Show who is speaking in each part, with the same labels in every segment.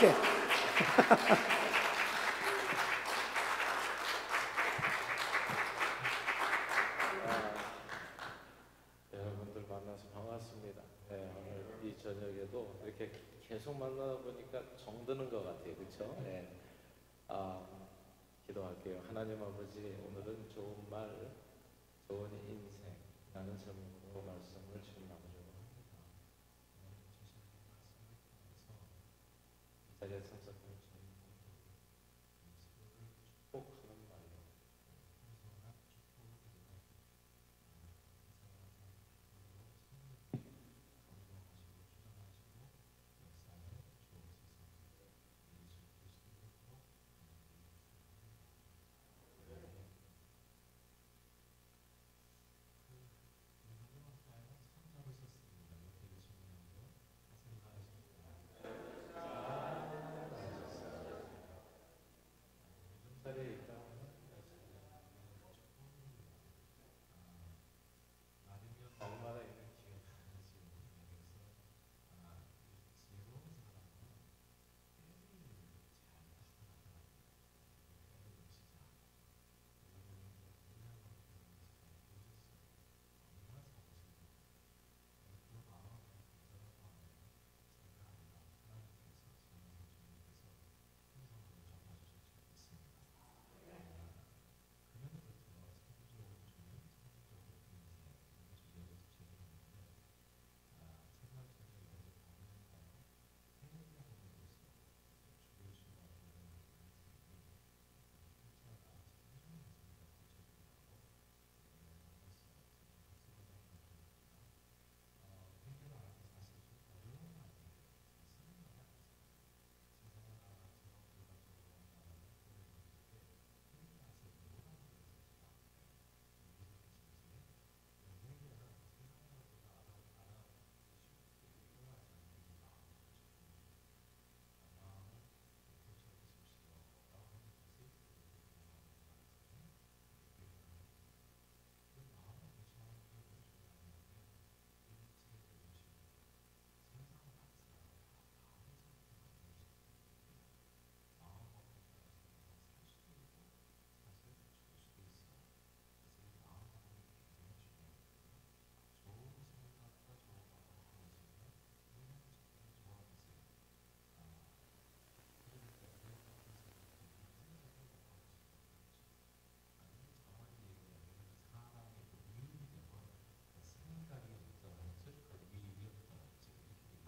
Speaker 1: 할게.
Speaker 2: 여러분들 만나서 반갑습니다. 네, 오늘 이 저녁에도 이렇게 계속 만나다 보니까 정드는 것 같아요. 그렇죠? 네. 기도할게요. 하나님 아버지, 오늘은 좋은 말, 좋은 인생 라는 제목으로 말씀을 주님 아버지로 이 자리에 참석한 축복하는 말로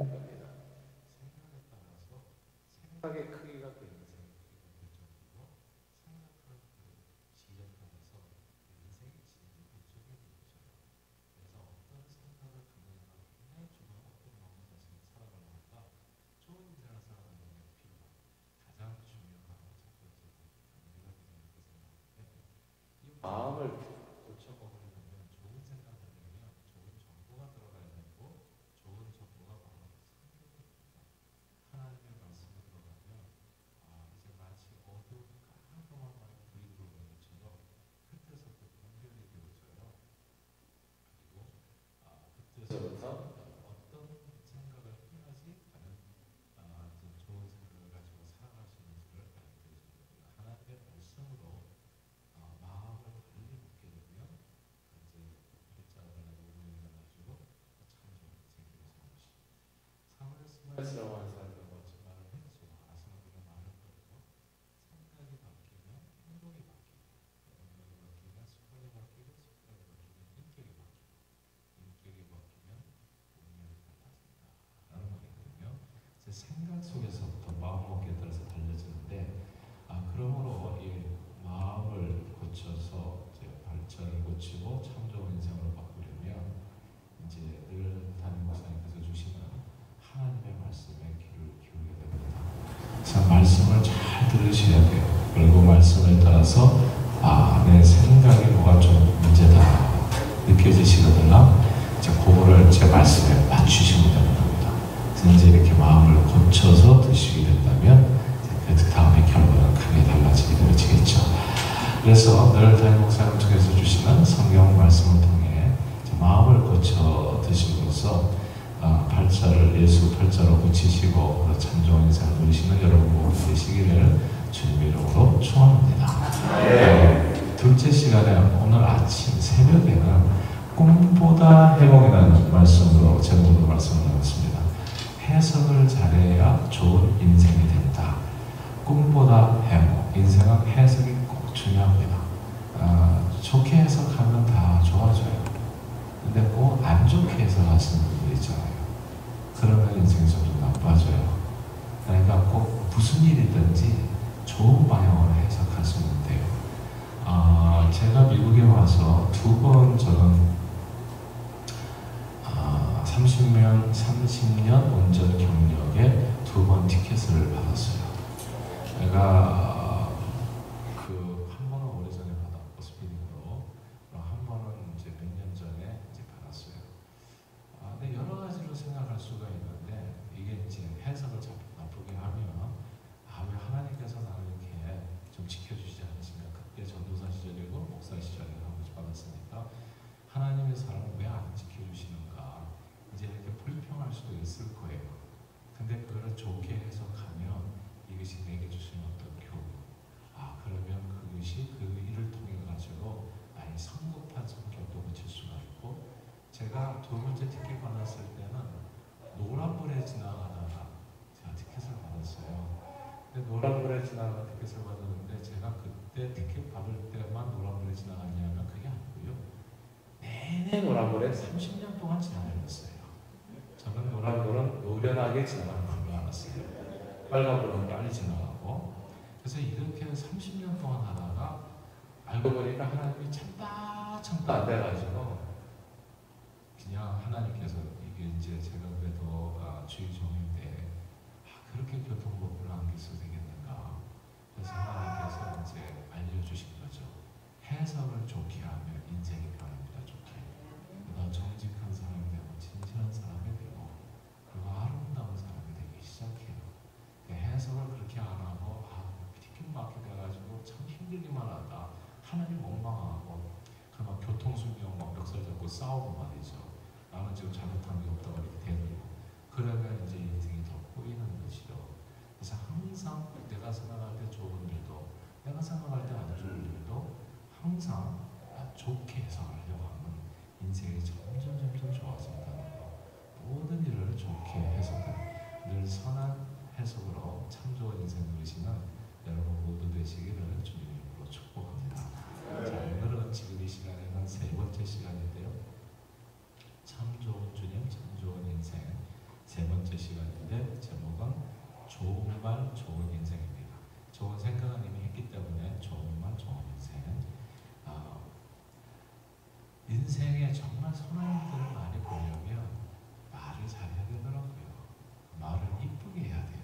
Speaker 2: 겁니다. 생각에 따라서 생각의 크기가 그 인생의 크기가 결정되고 생각하는 그 지점에서 그 인생의 지점이 결정이 되는 거죠. 그래서 어떤 생각을 갖느냐가 굉장히 중요하고 어떤 마음을 가지고 살아가려니까 좋은 인생을 살아가는 게 필요한 가장 중요한 첫 번째 단계가 되는 그 생각인데 이 마음을 고쳐먹으려면 좋은 생각을 하려면 좋은 정보가 들어가야 되고 좋은 정보가 바로 하나님의 말씀에 들어가면 이제 마치 어두운 깜깜한 불이 들어오는 것처럼 그때서부터 분별이 되어져요. 그리고 그때서부터 어떤 생각을 해야지 과연 좋은 생각을 가지고 살아갈 수 있는지를 알게 되어집니다. 하나님의 말씀으로 마음을 달리 먹게 되면 이제 필자를 가지고 우리가 가지고 참 좋은 생기를 사는 것입니다. 사물스마이스라고 하는 사람들은 멋진 말을 했죠. 아시는 분은 많을 거예요. 생각이 바뀌면 행동이 바뀌고, 행동이 바뀌면 습관이 바뀌고, 습관이 바뀌면 인격이 바뀌고, 인격이 바뀌면 운명이 달라진다 라는 말이거든요. 제 생각 속에서부터 마음먹기에 따라서 달라지는데 그러므로 이 마음을 고쳐서 이제 발전을 고치고 참 좋은 인생으로 바꾸려면 이제 늘 담임 목사님께서 주시는 하나님의 말씀에 귀를 기울여야 됩니다. 그래서 말씀을 잘 들으셔야 돼요. 그리고 말씀에 따라서 내 생각이 뭐가 좀 문제다 느껴지시거나 이제 그거를 제 말씀에 맞추시면 되는 겁니다. 그래서 이제 이렇게 마음을 고쳐서 드시게 된다면 그 다음에 결과가 크게 달라지게 되어지겠죠. 그래서 늘 담임 목사님 통해서 주시는 성경 말씀을 통해 마음을 고쳐 드심으로써 팔자를 예수 팔자로 붙이시고 참 좋은 인생을 누리시는 여러분 모두 되시기를 주님의 이름으로 축원합니다. 둘째 시간에 오늘 아침 새벽에는 꿈보다 해몽이라는 말씀으로 제목으로 말씀을 나눴습니다. 해석을 잘해야 좋은 인생이 된다. 꿈보다 해몽, 인생은 해석이 꼭 중요합니다. 좋게 해석하면 다 좋아져요. 근데 꼭 안 좋게 해석하시는 분들 있잖아요. 그러면 인생이 점점 나빠져요. 그러니까 꼭 무슨 일이든지 좋은 방향으로 해석하시면 돼요. 제가 미국에 와서 두 번 저는 30년 운전 경력에 두 번 티켓을 받았어요. 제가 한 번은 오래전에 받았고 스피딩으로, 한 번은 이제 몇 년 전에 이제 받았어요. 근데 여러 가지로 생각할 수가 있는데, 이게 이제 해석을 참 나쁘게 하면 왜 하나님께서 나를 이렇게 좀 지켜주시지 않으시면, 그때 전도사 시절이고 목사 시절에 받았으니까 하나님의 사람을 왜 안 지켜주시는가, 이제 이렇게 불평할 수도 있을 거예요. 근데 그걸 좋게 해석하면 이것이 내게 주시는 어떤 교훈, 그러면 그것이 그 일을 통해 가지고 나의 성급한 성격도 고칠 수가 있고, 제가 두 번째 티켓 받았을 때는 노란불에 지나가다가 제가 티켓을 받았어요. 근데 노란불에 지나가다가 티켓을 받았는데, 제가 그때 티켓 받을 때만 노란불에 지나갔냐면 그게 아니고요. 내내 노란불에 30년 동안 지나다녔어요. 저는 노란불은 노련하게 지나가는 줄 알았어요. 빨간불은 빨리 지나가고. 그래서 이렇게 30년 동안 하다가 알고 보니까 하나님이 참다 안 돼가지고, 그냥 하나님께서 이게 이제 제가 그래도 주의종인데 그렇게 교통법을 안기서 되겠는가. 그래서 하나님께서 이제 알려주신 거죠. 해석을 좋게 하면 인생이 변합니다. 좋게. 너 정직한 사람이 되고 진실한 사람이 되고 그리고 아름다운 사람이 되기 시작해요. 해석을 그렇게 안 하고 티켓 막히게 돼가지고 참 힘들기만 하다. 하나님 원망하고 그막 교통순경 막 멱살 잡고 싸우고 말이죠. 나는 지금 잘못한 게 없다고 이렇게 대들고, 그러면 이제 인생이 더 꼬이는 것이죠. 그래서 항상 내가 생각할 때 좋은 일도, 내가 생각할 때 안 좋은 일도 항상 좋게 해석하려고 하면 인생이 점점 좋아진다는 거. 모든 일을 좋게 해석하는, 늘 선한 해석으로 참 좋은 인생 누리시는 여러분 모두 되시기를 주님으로 축복합니다. 자, 오늘은 지금 이 시간에는 세 번째 시간인데요. 참 좋은 주님, 참 좋은 인생 세 번째 시간인데, 제목은 좋은 말, 좋은 인생입니다. 좋은 생각은 이미 했기 때문에 좋은 말, 좋은 인생. 인생에 정말 선한 일들을 많이 보려면 말을 잘해야 되더라고요. 말을 이쁘게 해야 돼요.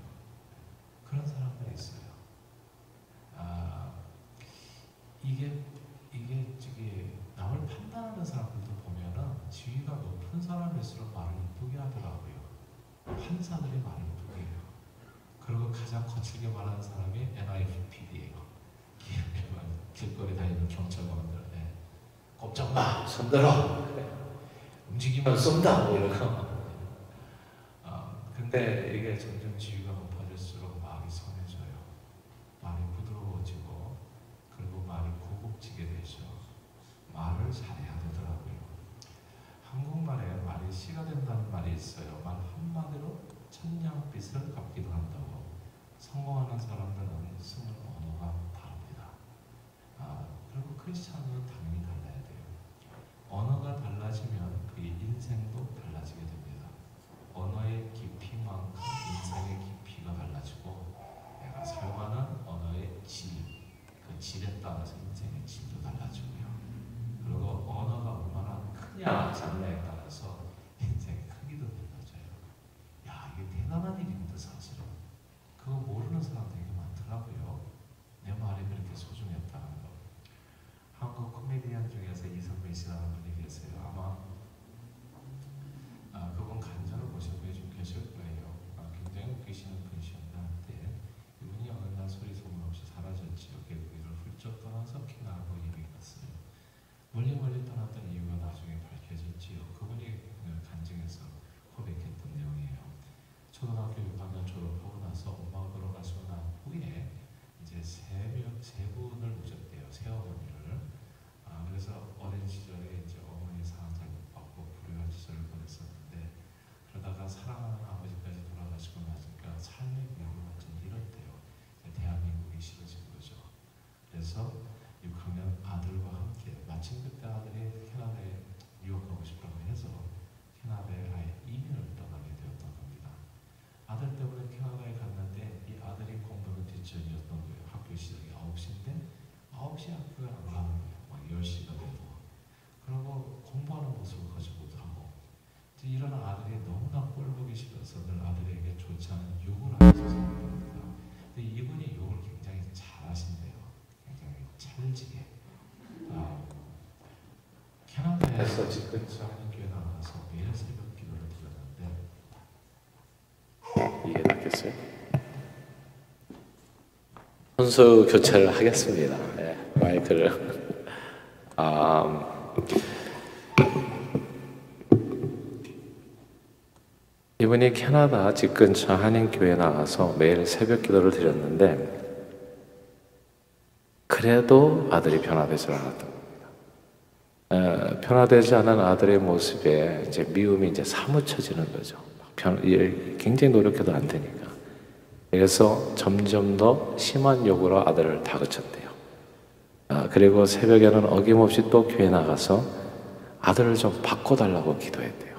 Speaker 2: 그런 사람들이 있어요. 이게 남을 판단하는 사람들도 보면은 지위가 높은 사람일수록 말을 이쁘게 하더라고요. 판사들이 말을 이쁘게 해요. 그리고 가장 거칠게 말하는 사람이 NIFPD예요. 길거리 다니는 경찰관들. 꼼짝 마, 손들어. 움직이면 쏜다. 뭐 이러고. 근데 이게 점점 지위가 높아질수록 말이 선해져요. 말이 부드러워지고, 그리고 말이 고급지게 되죠. 말을 잘해야 되더라고요. 한국말에 말이 씨가 된다는 말이 있어요. 말 한마디로 천냥빚을 갚기도 한다고. 성공하는 사람들은 쓰는 언어가 다릅니다. 그리고 크리스찬은 당연히 달라야 돼요. 언어가 달라지면 그의 인생도 달라지게 됩니다. 언어의 깊이만큼 인생의 깊이가 달라지고, 내가 사용하는 언어의 질, 그 질에 따라서 인생의 질도 달라지고요. 그리고 언어가 얼마나 크냐 작냐에 따라서 인생의 크기도 달라져요. 이게 대단한 일입니다. 사실은 그거 모르는 사람 되게 많더라고요. 내 말이 그렇게 소중했다는 거. 한국 코미디언 중에서 이성민 씨라는 분이 계세요. 아마 그분 간절을 보시고 계실 거예요. 굉장히 웃기시는 분이셨는데, 이분이 어느 날 소리 소문 없이 사라졌지요. 개구리를 훌쩍 떠나서 키나고 이름이 갔어요. 멀리 떠났던 이유가 나중에 밝혀졌지요. 선수 교체를 하겠습니다. 네, 마이크를. 이분이 캐나다 집 근처 한인교회 나가서 매일 새벽 기도를 드렸는데 그래도 아들이 변화되지 않았던 겁니다. 변화되지 않은 아들의 모습에 이제 미움이 이제 사무쳐지는 거죠. 굉장히 노력해도 안 되니까. 그래서 점점 더 심한 욕으로 아들을 다그쳤대요. 그리고 새벽에는 어김없이 또 교회 나가서 아들을 좀 바꿔달라고 기도했대요.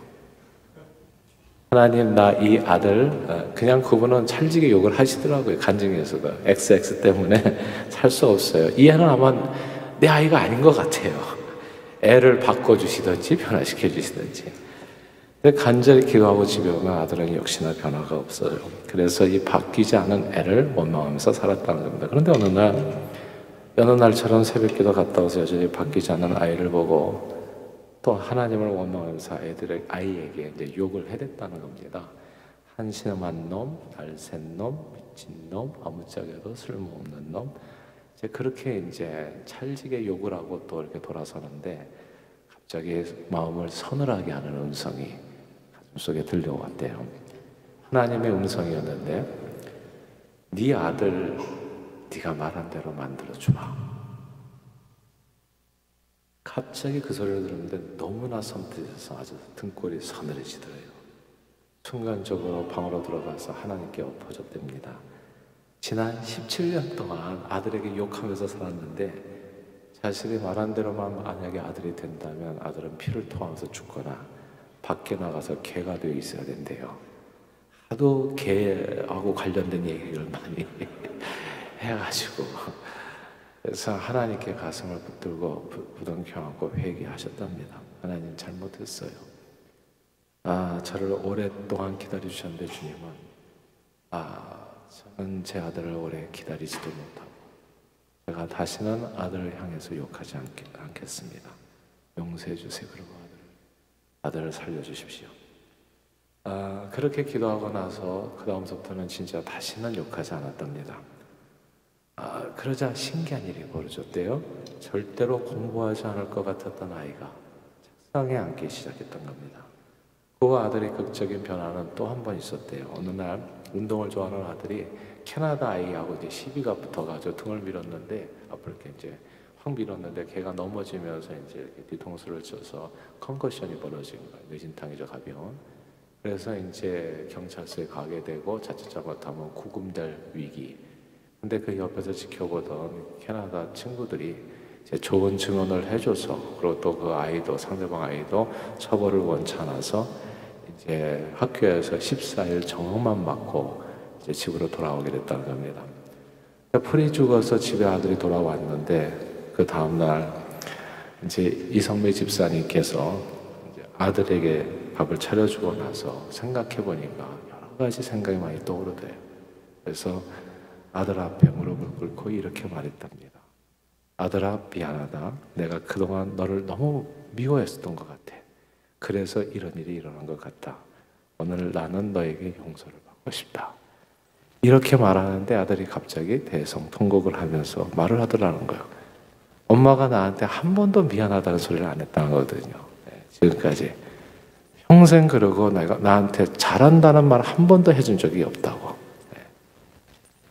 Speaker 2: 하나님, 나 이 아들, 그냥 그분은 찰지게 욕을 하시더라고요. 간증에서도 XX 때문에 살 수 없어요. 이 애는 아마 내 아이가 아닌 것 같아요. 애를 바꿔주시든지 변화시켜 주시든지. 근데 간절히 기도하고 집에 오면 아들은 역시나 변화가 없어요. 그래서 이 바뀌지 않은 애를 원망하면서 살았다는 겁니다. 그런데 어느 날처럼 새벽 기도 갔다 와서 여전히 바뀌지 않는 아이를 보고 또 하나님을 원망하면서 아이에게 이제 욕을 해댔다는 겁니다. 한심한 놈, 날쌘 놈, 미친 놈, 아무짝에도 쓸모없는 놈. 이제 그렇게 이제 찰지게 욕을 하고 또 이렇게 돌아서는데 갑자기 마음을 서늘하게 하는 음성이 가슴속에 들려왔대요. 하나님의 음성이었는데 네 아들 네가 말한 대로 만들어주마. 갑자기 그 소리를 들었는데 너무나 섬뜩해서 아주 등골이 서늘해지더래요. 순간적으로 방으로 들어가서 하나님께 엎어졌답니다. 지난 17년 동안 아들에게 욕하면서 살았는데 자신이 말한 대로만 만약에 아들이 된다면 아들은 피를 토하면서 죽거나 밖에 나가서 개가 되어 있어야 된대요. 하도 개하고 관련된 얘기를 많이 해가지고 그래서 하나님께 가슴을 붙들고 부둥켜 회개하셨답니다. 하나님 잘못했어요. 저를 오랫동안 기다려주셨는데 주님은 저는 제 아들을 오래 기다리지도 못하고 제가 다시는 아들을 향해서 욕하지 않겠습니다. 용서해 주세요. 그리고 아들을 살려주십시오. 그렇게 기도하고 나서 그 다음부터는 진짜 다시는 욕하지 않았답니다. 그러자 신기한 일이 벌어졌대요. 절대로 공부하지 않을 것 같았던 아이가 책상에 앉기 시작했던 겁니다. 그 아들의 극적인 변화는 또 한 번 있었대요. 어느 날 운동을 좋아하는 아들이 캐나다 아이하고 이제 시비가 붙어가지고 등을 밀었는데 앞으로 이렇게 이제 확 밀었는데 걔가 넘어지면서 이제 이렇게 뒤통수를 쳐서 컨커션이 벌어진 거예요. 뇌진탕이죠, 가벼운. 그래서 이제 경찰서에 가게 되고 자칫 잘못하면 구금될 위기. 근데 그 옆에서 지켜보던 캐나다 친구들이 이제 좋은 증언을 해줘서 그리고 또 그 아이도 상대방 아이도 처벌을 원치 않아서 이제 학교에서 14일 정형만 맞고 이제 집으로 돌아오게 됐다는 겁니다. 풀이 죽어서 집에 아들이 돌아왔는데 그 다음날 이제 이성배 집사님께서 이제 아들에게 밥을 차려주고 나서 생각해 보니까 여러 가지 생각이 많이 떠오르대요. 그래서 아들 앞에 무릎을 꿇고 이렇게 말했답니다. 아들아, 미안하다. 내가 그동안 너를 너무 미워했었던 것 같아. 그래서 이런 일이 일어난 것 같다. 오늘 나는 너에게 용서를 받고 싶다. 이렇게 말하는데 아들이 갑자기 대성통곡을 하면서 말을 하더라는 거예요. 엄마가 나한테 한 번도 미안하다는 소리를 안 했다는 거거든요. 지금까지. 평생 그러고 내가 나한테 잘한다는 말 한 번도 해준 적이 없다고.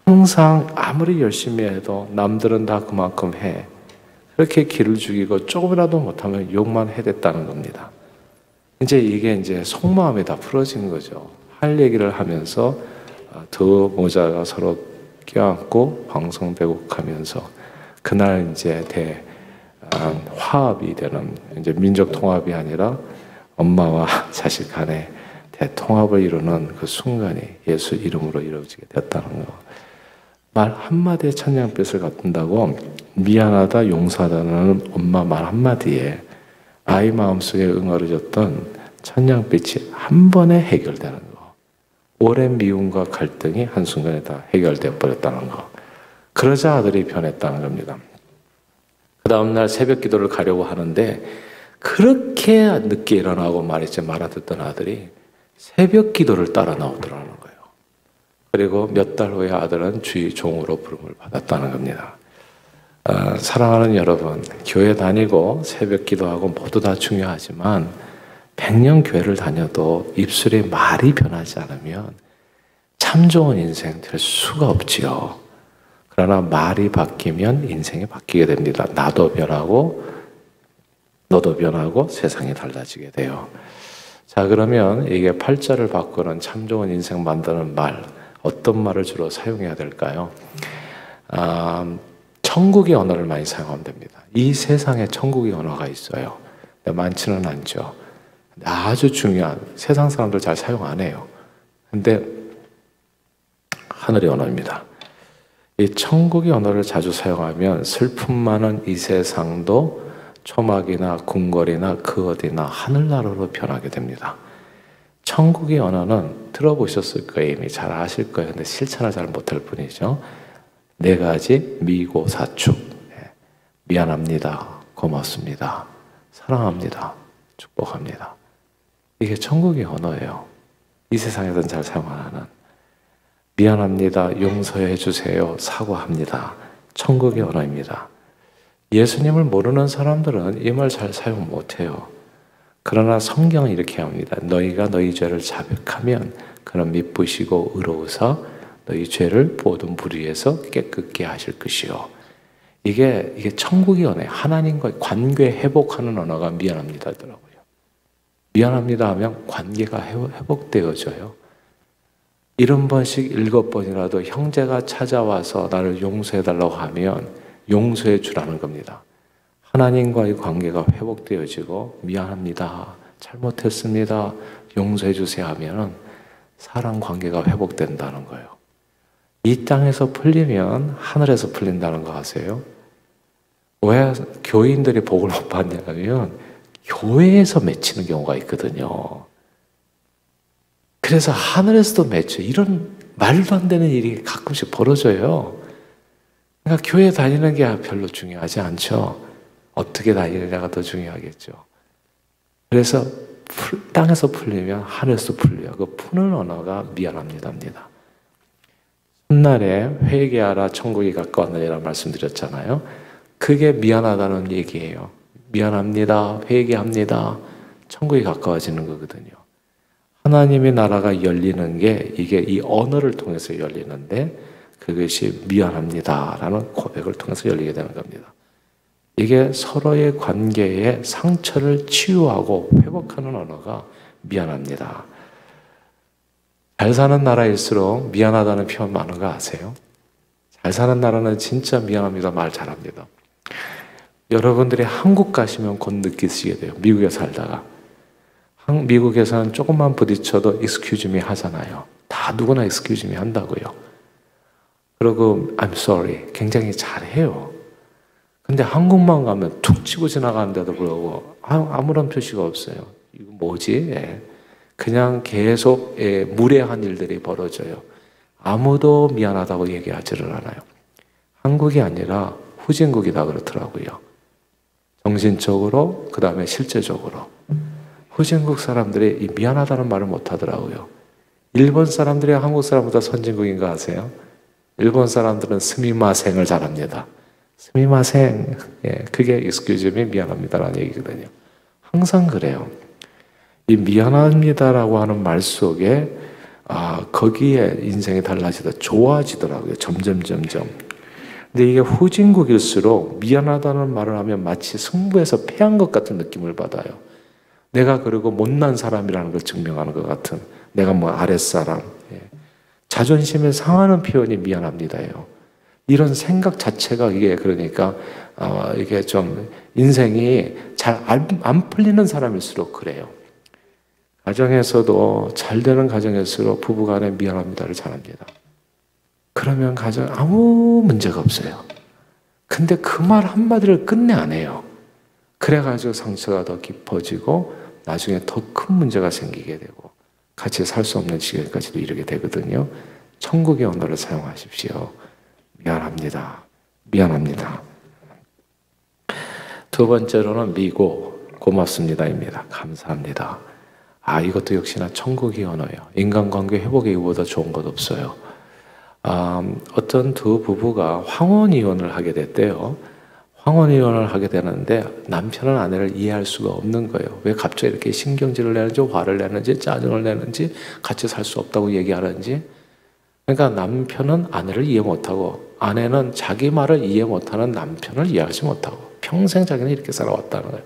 Speaker 2: 항상 아무리 열심히 해도 남들은 다 그만큼 해. 그렇게 기를 죽이고 조금이라도 못하면 욕만 해댔다는 겁니다. 이제 이게 이제 속마음이 다 풀어진 거죠. 할 얘기를 하면서 두 모자가 서로 껴안고 방송대국하면서 그날 이제 화합이 되는 이제 민족 통합이 아니라 엄마와 자식 간의 대통합을 이루는 그 순간이 예수 이름으로 이루어지게 됐다는 거. 말 한마디에 천냥빛을 갖는다고 미안하다 용서하다는 엄마 말 한마디에 아이 마음속에 응어려졌던 천냥빛이 한 번에 해결되는 거. 오랜 미움과 갈등이 한순간에 다 해결되어 버렸다는 거. 그러자 아들이 변했다는 겁니다. 그 다음날 새벽 기도를 가려고 하는데 그렇게 늦게 일어나고 말했지 말아듣던 아들이 새벽 기도를 따라 나오더라는 거예요.
Speaker 1: 그리고 몇 달 후에 아들은 주의 종으로 부름을 받았다는 겁니다. 사랑하는 여러분, 교회 다니고 새벽 기도하고 모두 다 중요하지만 100년 교회를 다녀도 입술에 말이 변하지 않으면 참 좋은 인생 될 수가 없지요. 그러나 말이 바뀌면 인생이 바뀌게 됩니다. 나도 변하고 너도 변하고 세상이 달라지게 돼요. 자, 그러면 이게 팔자를 바꾸는 참 좋은 인생 만드는 말, 어떤 말을 주로 사용해야 될까요? 천국의 언어를 많이 사용하면 됩니다. 이 세상에 천국의 언어가 있어요. 많지는 않죠. 아주 중요한, 세상 사람들 잘 사용 안 해요. 근데 하늘의 언어입니다. 이 천국의 언어를 자주 사용하면 슬픔 많은 이 세상도 초막이나 궁궐이나 그 어디나 하늘나라로 변하게 됩니다. 천국의 언어는 들어보셨을 거예요. 이미 잘 아실 거예요. 근데 실천을 잘 못할 뿐이죠. 4가지 미고사축. 미안합니다. 고맙습니다. 사랑합니다. 축복합니다. 이게 천국의 언어예요. 이 세상에서는 잘 사용 안 하는. 미안합니다. 용서해 주세요. 사과합니다. 천국의 언어입니다. 예수님을 모르는 사람들은 이 말 잘 사용 못해요. 그러나 성경은 이렇게 합니다. 너희가 너희 죄를 자백하면 그는 미쁘시고 의로우사 너희 죄를 모든 불의에서 깨끗게 하실 것이요. 이게 천국의 언어예요. 하나님과의 관계 회복하는 언어가 미안합니다더라고요. 미안합니다 하면 관계가 회복되어져요. 70번씩 7번이라도 형제가 찾아와서 나를 용서해달라고 하면 용서해 주라는 겁니다. 하나님과의 관계가 회복되어지고 미안합니다. 잘못했습니다. 용서해 주세요 하면 사랑 관계가 회복된다는 거예요. 이 땅에서 풀리면 하늘에서 풀린다는 거 아세요? 왜 교인들이 복을 못 받냐면 교회에서 맺히는 경우가 있거든요. 그래서 하늘에서도 맺혀. 이런 말도 안 되는 일이 가끔씩 벌어져요. 그러니까 교회 다니는 게 별로 중요하지 않죠. 어떻게 다니느냐가 더 중요하겠죠. 그래서 땅에서 풀리면 하늘에서 풀려요. 그 푸는 언어가 미안합니다입니다. 훗날에 회개하라 천국이 가까웠느니라 말씀드렸잖아요. 그게 미안하다는 얘기예요. 미안합니다. 회개합니다. 천국이 가까워지는 거거든요. 하나님의 나라가 열리는 게 이게 이 언어를 통해서 열리는데 그것이 미안합니다라는 고백을 통해서 열리게 되는 겁니다. 이게 서로의 관계에 상처를 치유하고 회복하는 언어가 미안합니다. 잘 사는 나라일수록 미안하다는 표현 많은 거 아세요? 잘 사는 나라는 진짜 미안합니다 말 잘합니다. 여러분들이 한국 가시면 곧 느끼시게 돼요. 미국에 살다가. 미국에서는 조금만 부딪혀도 excuse me 하잖아요. 다 누구나 excuse me 한다고요. 그리고 I'm sorry 굉장히 잘해요. 근데 한국만 가면 툭 치고 지나가는데도 불구하고 아무런 표시가 없어요. 이거 뭐지? 그냥 계속 무례한 일들이 벌어져요. 아무도 미안하다고 얘기하지를 않아요. 한국이 아니라 후진국이다 그렇더라고요. 정신적으로 그 다음에 실제적으로. 후진국 사람들이 이 미안하다는 말을 못하더라고요. 일본 사람들이 한국 사람보다 선진국인 거 아세요? 일본 사람들은 스미마생을 잘합니다. 스미마생, 그게 excuse me, 미안합니다라는 얘기거든요. 항상 그래요. 이 미안합니다라고 하는 말 속에 거기에 인생이 달라지다 좋아지더라고요. 점점. 근데 이게 후진국일수록 미안하다는 말을 하면 마치 승부에서 패한 것 같은 느낌을 받아요. 내가 그리고 못난 사람이라는 걸 증명하는 것 같은, 내가 뭐 아랫사람, 자존심을 상하는 표현이 미안합니다예요. 이런 생각 자체가 이게 그러니까 이게 좀 인생이 잘 안 풀리는 사람일수록 그래요. 가정에서도 잘 되는 가정일수록 부부간에 미안합니다를 잘합니다. 그러면 가정 아무 문제가 없어요. 근데 그 말 한마디를 끝내 안 해요. 그래가지고 상처가 더 깊어지고 나중에 더 큰 문제가 생기게 되고 같이 살 수 없는 지경까지도 이르게 되거든요. 천국의 언어를 사용하십시오. 미안합니다. 미안합니다. 두 번째로는 미고 고맙습니다입니다. 감사합니다. 이것도 역시나 천국의 언어예요. 인간관계 회복에 이보다 좋은 것 없어요. 어떤 두 부부가 황혼이혼을 하게 됐대요. 황혼이혼을 하게 되는데 남편은 아내를 이해할 수가 없는 거예요. 왜 갑자기 이렇게 신경질을 내는지, 화를 내는지, 짜증을 내는지, 같이 살 수 없다고 얘기하는지. 그러니까 남편은 아내를 이해 못하고 아내는 자기 말을 이해 못하는 남편을 이해하지 못하고 평생 자기는 이렇게 살아왔다는 거예요.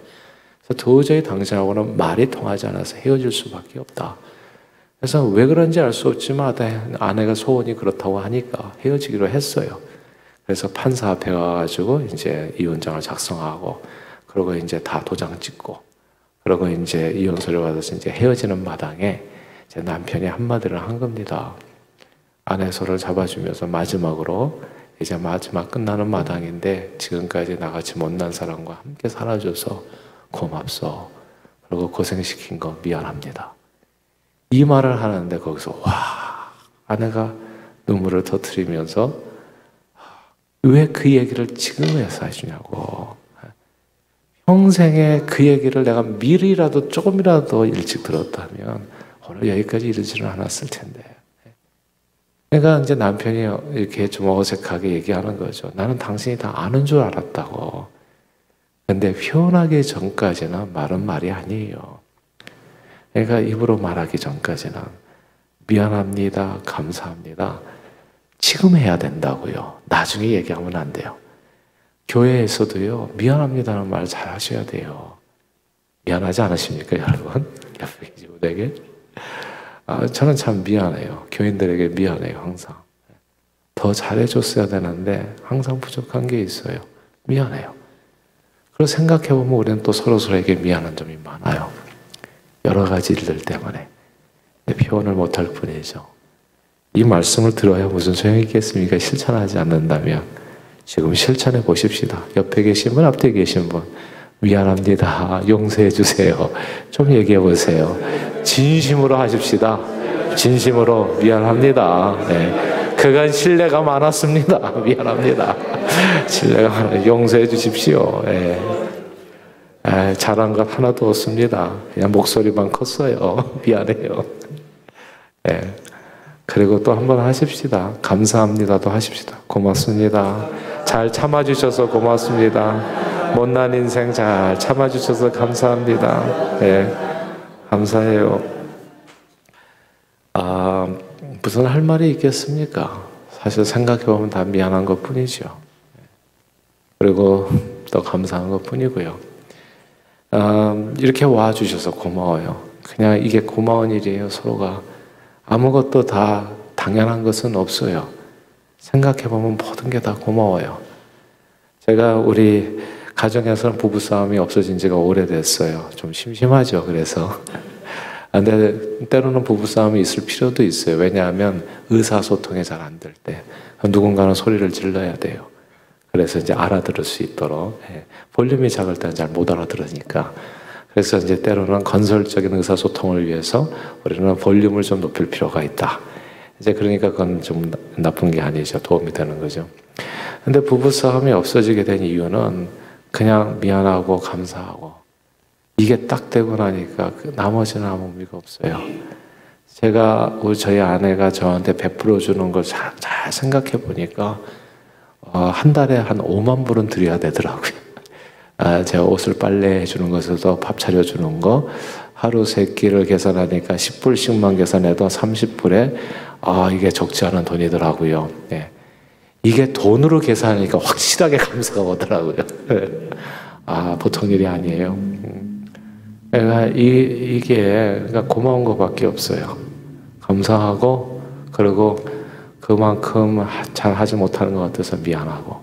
Speaker 1: 그래서 도저히 당신하고는 말이 통하지 않아서 헤어질 수밖에 없다. 그래서 왜 그런지 알 수 없지만 아내가 소원이 그렇다고 하니까 헤어지기로 했어요. 그래서 판사 앞에 가가지고 이제 이혼장을 작성하고, 그러고 이제 다 도장 찍고, 그러고 이제 이혼서를 받아서 이제 헤어지는 마당에 제 남편이 한마디를 한 겁니다. 아내 손을 잡아주면서 마지막으로, 이제 마지막 끝나는 마당인데 지금까지 나같이 못난 사람과 함께 살아줘서 고맙소. 그리고 고생시킨 거 미안합니다. 이 말을 하는데 거기서 와, 아내가 눈물을 터뜨리면서 왜 그 얘기를 지금 해서 해주냐고. 평생에 그 얘기를 내가 미리라도 조금이라도 일찍 들었다면 오늘 여기까지 이르지는 않았을 텐데. 그러니까 이제 남편이 이렇게 좀 어색하게 얘기하는 거죠. 나는 당신이 다 아는 줄 알았다고. 근데 표현하기 전까지는 말은 말이 아니에요. 그러니까 입으로 말하기 전까지는 미안합니다, 감사합니다, 지금 해야 된다고요. 나중에 얘기하면 안 돼요. 교회에서도요, 미안합니다는 말 잘 하셔야 돼요. 미안하지 않으십니까, 여러분? 옆에 계신 분에게? 저는 참 미안해요. 교인들에게 미안해요, 항상. 더 잘해줬어야 되는데 항상 부족한 게 있어요. 미안해요. 그리고 생각해보면 우리는 또 서로서로에게 미안한 점이 많아요. 여러 가지 일들 때문에. 표현을 못할 뿐이죠. 이 말씀을 들어야 무슨 소용이 있겠습니까? 실천하지 않는다면. 지금 실천해 보십시다. 옆에 계신 분, 앞에 계신 분, 미안합니다, 용서해 주세요, 좀 얘기해 보세요. 진심으로 하십시다. 진심으로 미안합니다. 네. 그간 신뢰가 많았습니다. 미안합니다. 신뢰가 많아요. 용서해 주십시오. 네. 잘한 것 하나도 없습니다. 그냥 목소리만 컸어요. 미안해요. 네. 그리고 또 한번 하십시다. 감사합니다도 하십시다. 고맙습니다. 잘 참아주셔서 고맙습니다. 못난 인생 잘 참아주셔서 감사합니다. 네, 감사해요. 무슨 할 말이 있겠습니까? 사실 생각해보면 다 미안한 것 뿐이죠. 그리고 또 감사한 것 뿐이고요. 이렇게 와주셔서 고마워요. 그냥 이게 고마운 일이에요. 서로가 아무것도 다 당연한 것은 없어요. 생각해보면 모든 게 다 고마워요. 제가 우리 가정에서는 부부싸움이 없어진 지가 오래됐어요. 좀 심심하죠. 그래서 근데 때로는 부부싸움이 있을 필요도 있어요. 왜냐하면 의사소통이 잘 안 될 때 누군가는 소리를 질러야 돼요. 그래서 이제 알아들을 수 있도록. 볼륨이 작을 때는 잘 못 알아들으니까. 그래서 이제 때로는 건설적인 의사소통을 위해서 우리는 볼륨을 좀 높일 필요가 있다. 이제 그러니까 그건 좀 나쁜 게 아니죠. 도움이 되는 거죠. 근데 부부싸움이 없어지게 된 이유는 그냥 미안하고 감사하고 이게 딱 되고 나니까 나머지는 아무 의미가 없어요. 제가 저희 아내가 저한테 베풀어 주는 걸 잘 생각해 보니까 한 달에 한 5만 불은 드려야 되더라고요. 제가 옷을 빨래해 주는 것에도 밥 차려 주는 거 하루 3끼를 계산하니까 10불씩만 계산해도 30불에 이게 적지 않은 돈이더라고요. 네. 이게 돈으로 계산하니까 확실하게 감사가 오더라고요. 보통 일이 아니에요. 그러니까 그러니까 고마운 것밖에 없어요. 감사하고 그리고 그만큼 잘 하지 못하는 것 같아서 미안하고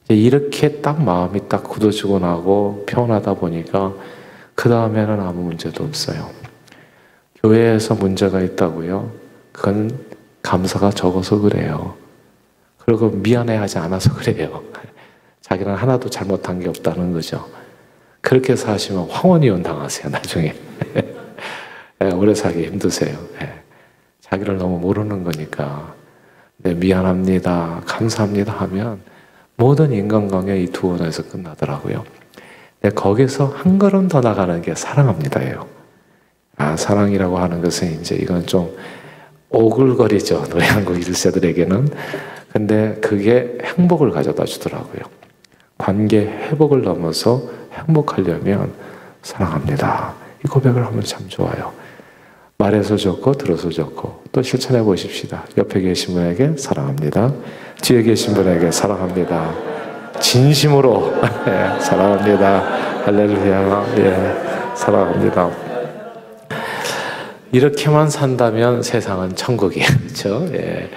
Speaker 1: 이렇게 딱 마음이 딱 굳어지고 나고 표현하다 보니까 그 다음에는 아무 문제도 없어요. 교회에서 문제가 있다고요? 그건 감사가 적어서 그래요. 그리고 미안해하지 않아서 그래요. 자기는 하나도 잘못한 게 없다는 거죠. 그렇게 사시면 황혼이혼 당하세요. 나중에. 오래 살기 힘드세요. 자기를 너무 모르는 거니까. 미안합니다, 감사합니다 하면 모든 인간관계 이 두 원에서 끝나더라고요. 거기서 한 걸음 더 나가는 게 사랑합니다예요. 사랑이라고 하는 것은 이제 이건 좀 오글거리죠. 노래 한곡 1세들에게는. 근데 그게 행복을 가져다 주더라고요. 관계 회복을 넘어서 행복하려면 사랑합니다. 이 고백을 하면 참 좋아요. 말해서 좋고 들어서 좋고 또 실천해 보십시다. 옆에 계신 분에게 사랑합니다. 뒤에 계신 분에게 사랑합니다. 진심으로 예, 사랑합니다. 할렐루야. 예, 사랑합니다. 이렇게만 산다면 세상은 천국이에요. 그렇죠? 예.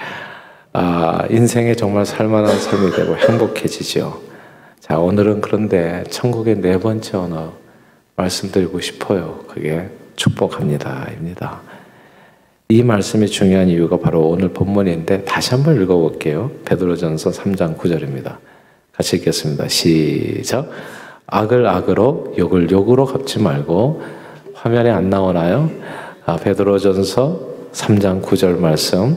Speaker 1: 인생에 정말 살만한 삶이 되고 행복해지죠. 자, 오늘은 그런데 천국의 네 번째 언어 말씀드리고 싶어요. 그게 축복합니다입니다. 이 말씀이 중요한 이유가 바로 오늘 본문인데 다시 한번 읽어볼게요. 베드로전서 3장 9절입니다. 같이 읽겠습니다. 시작. 악을 악으로 욕을 욕으로 갚지 말고. 화면에 안 나오나요? 베드로전서 3장 9절 말씀.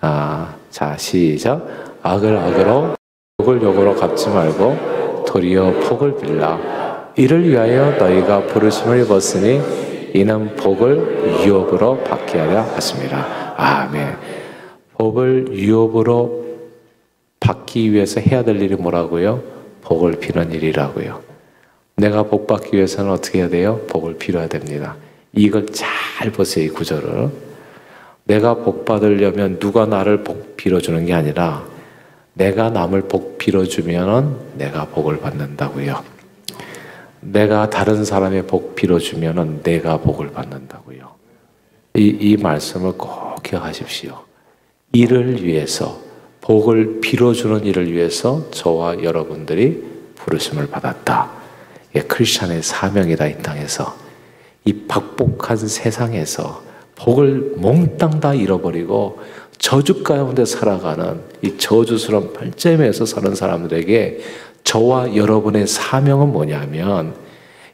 Speaker 1: 자, 시작. 악을 악으로 욕을 욕으로 갚지 말고 도리어 복을 빌라. 이를 위하여 너희가 부르심을 입었으니 이는 복을 유업으로 받게 하려 하심이라. 아멘. 복을 유업으로 받기 위해서 해야 될 일이 뭐라고요? 복을 비는 일이라고요. 내가 복 받기 위해서는 어떻게 해야 돼요? 복을 빌어야 됩니다. 이걸 잘 보세요. 이 구절을. 내가 복 받으려면 누가 나를 복 빌어주는 게 아니라 내가 남을 복 빌어주면 내가 복을 받는다고요. 내가 다른 사람의 복 빌어주면 내가 복을 받는다고요. 이 말씀을 꼭 기억하십시오. 이를 위해서, 복을 빌어주는 일을 위해서 저와 여러분들이 부르심을 받았다. 이게 크리스찬의 사명이다. 이 땅에서. 이 박복한 세상에서 복을 몽땅 다 잃어버리고 저주 가운데 살아가는 이 저주스러운 팔자임에서 사는 사람들에게 저와 여러분의 사명은 뭐냐면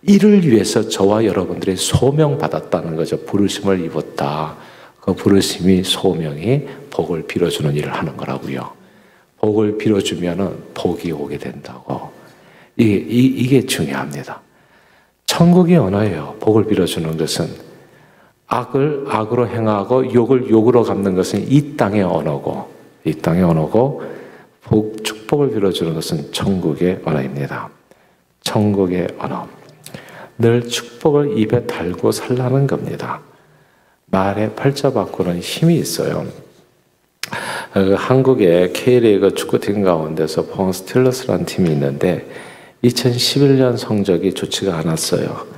Speaker 1: 이를 위해서 저와 여러분들이 소명받았다는 거죠. 부르심을 입었다. 그 부르심이 소명이 복을 빌어주는 일을 하는 거라고요. 복을 빌어주면 복이 오게 된다고. 이게 중요합니다. 천국의 언어예요. 복을 빌어주는 것은. 악을 악으로 행하고 욕을 욕으로 갚는 것은 이 땅의 언어고, 이 땅의 언어고, 축복을 빌어주는 것은 천국의 언어입니다. 천국의 언어. 늘 축복을 입에 달고 살라는 겁니다. 말에 팔자 바꾸는 힘이 있어요. 한국의 K리그 축구팀 가운데서 포항 스틸러스라는 팀이 있는데 2011년 성적이 좋지가 않았어요.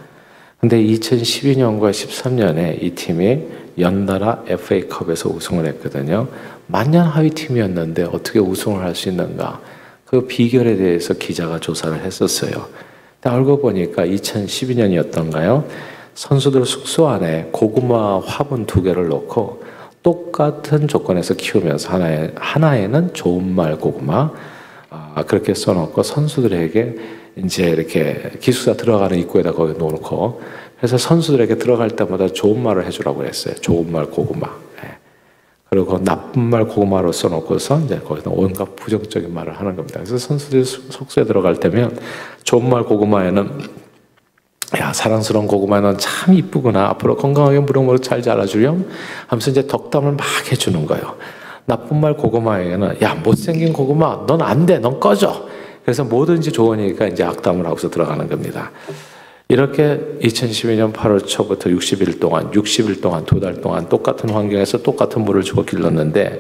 Speaker 1: 근데 2012년과 13년에 이 팀이 연달아 FA컵에서 우승을 했거든요. 만년 하위 팀이었는데 어떻게 우승을 할 수 있는가? 그 비결에 대해서 기자가 조사를 했었어요. 근데 알고 보니까 2012년이었던가요? 선수들 숙소 안에 고구마 화분 2개를 놓고 똑같은 조건에서 키우면서 하나에는 좋은 말 고구마 그렇게 써놓고 선수들에게 이제 이렇게 기숙사 들어가는 입구에다 거기 놓고 그래서 선수들에게 들어갈 때마다 좋은 말을 해주라고 그랬어요. 좋은 말 고구마. 그리고 나쁜 말 고구마로 써놓고서 이제 거기다 온갖 부정적인 말을 하는 겁니다. 그래서 선수들이 숙소에 들어갈 때면 좋은 말 고구마에는 야, 사랑스러운 고구마는 참 이쁘구나. 앞으로 건강하게 무럭무럭 잘 자라주렴 하면서 이제 덕담을 막 해주는 거예요. 나쁜 말 고구마에는 야, 못생긴 고구마, 넌 안 돼, 넌 꺼져. 그래서 뭐든지 좋으니까 이제 악담을 하고서 들어가는 겁니다. 이렇게 2012년 8월 초부터 60일 동안 2달 동안 똑같은 환경에서 똑같은 물을 주고 길렀는데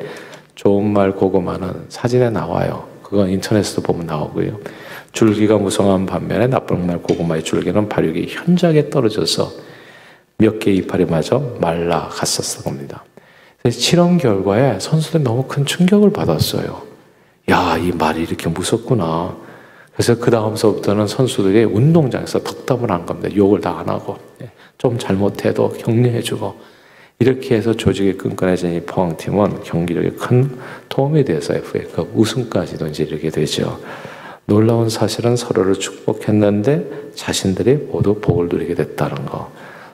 Speaker 1: 좋은 말 고구마는 사진에 나와요. 그건 인터넷에도 보면 나오고요. 줄기가 무성한 반면에 나쁜 말 고구마의 줄기는 발육이 현저하게 떨어져서 몇 개의 이파리 마저 말라갔었던 겁니다. 실험 결과에 선수들이 너무 큰 충격을 받았어요. 야, 이 말이 이렇게 무섭구나. 그래서 그 다음서부터는 선수들이 운동장에서 덕담을 한 겁니다. 욕을 다 안 하고 좀 잘못해도 격려해주고 이렇게 해서 조직이 끈끈해진 이 포항팀은 경기력에 큰 도움이 돼서 FA컵 우승까지도 이제 이르게 되죠. 놀라운 사실은 서로를 축복했는데 자신들이 모두 복을 누리게 됐다는 거.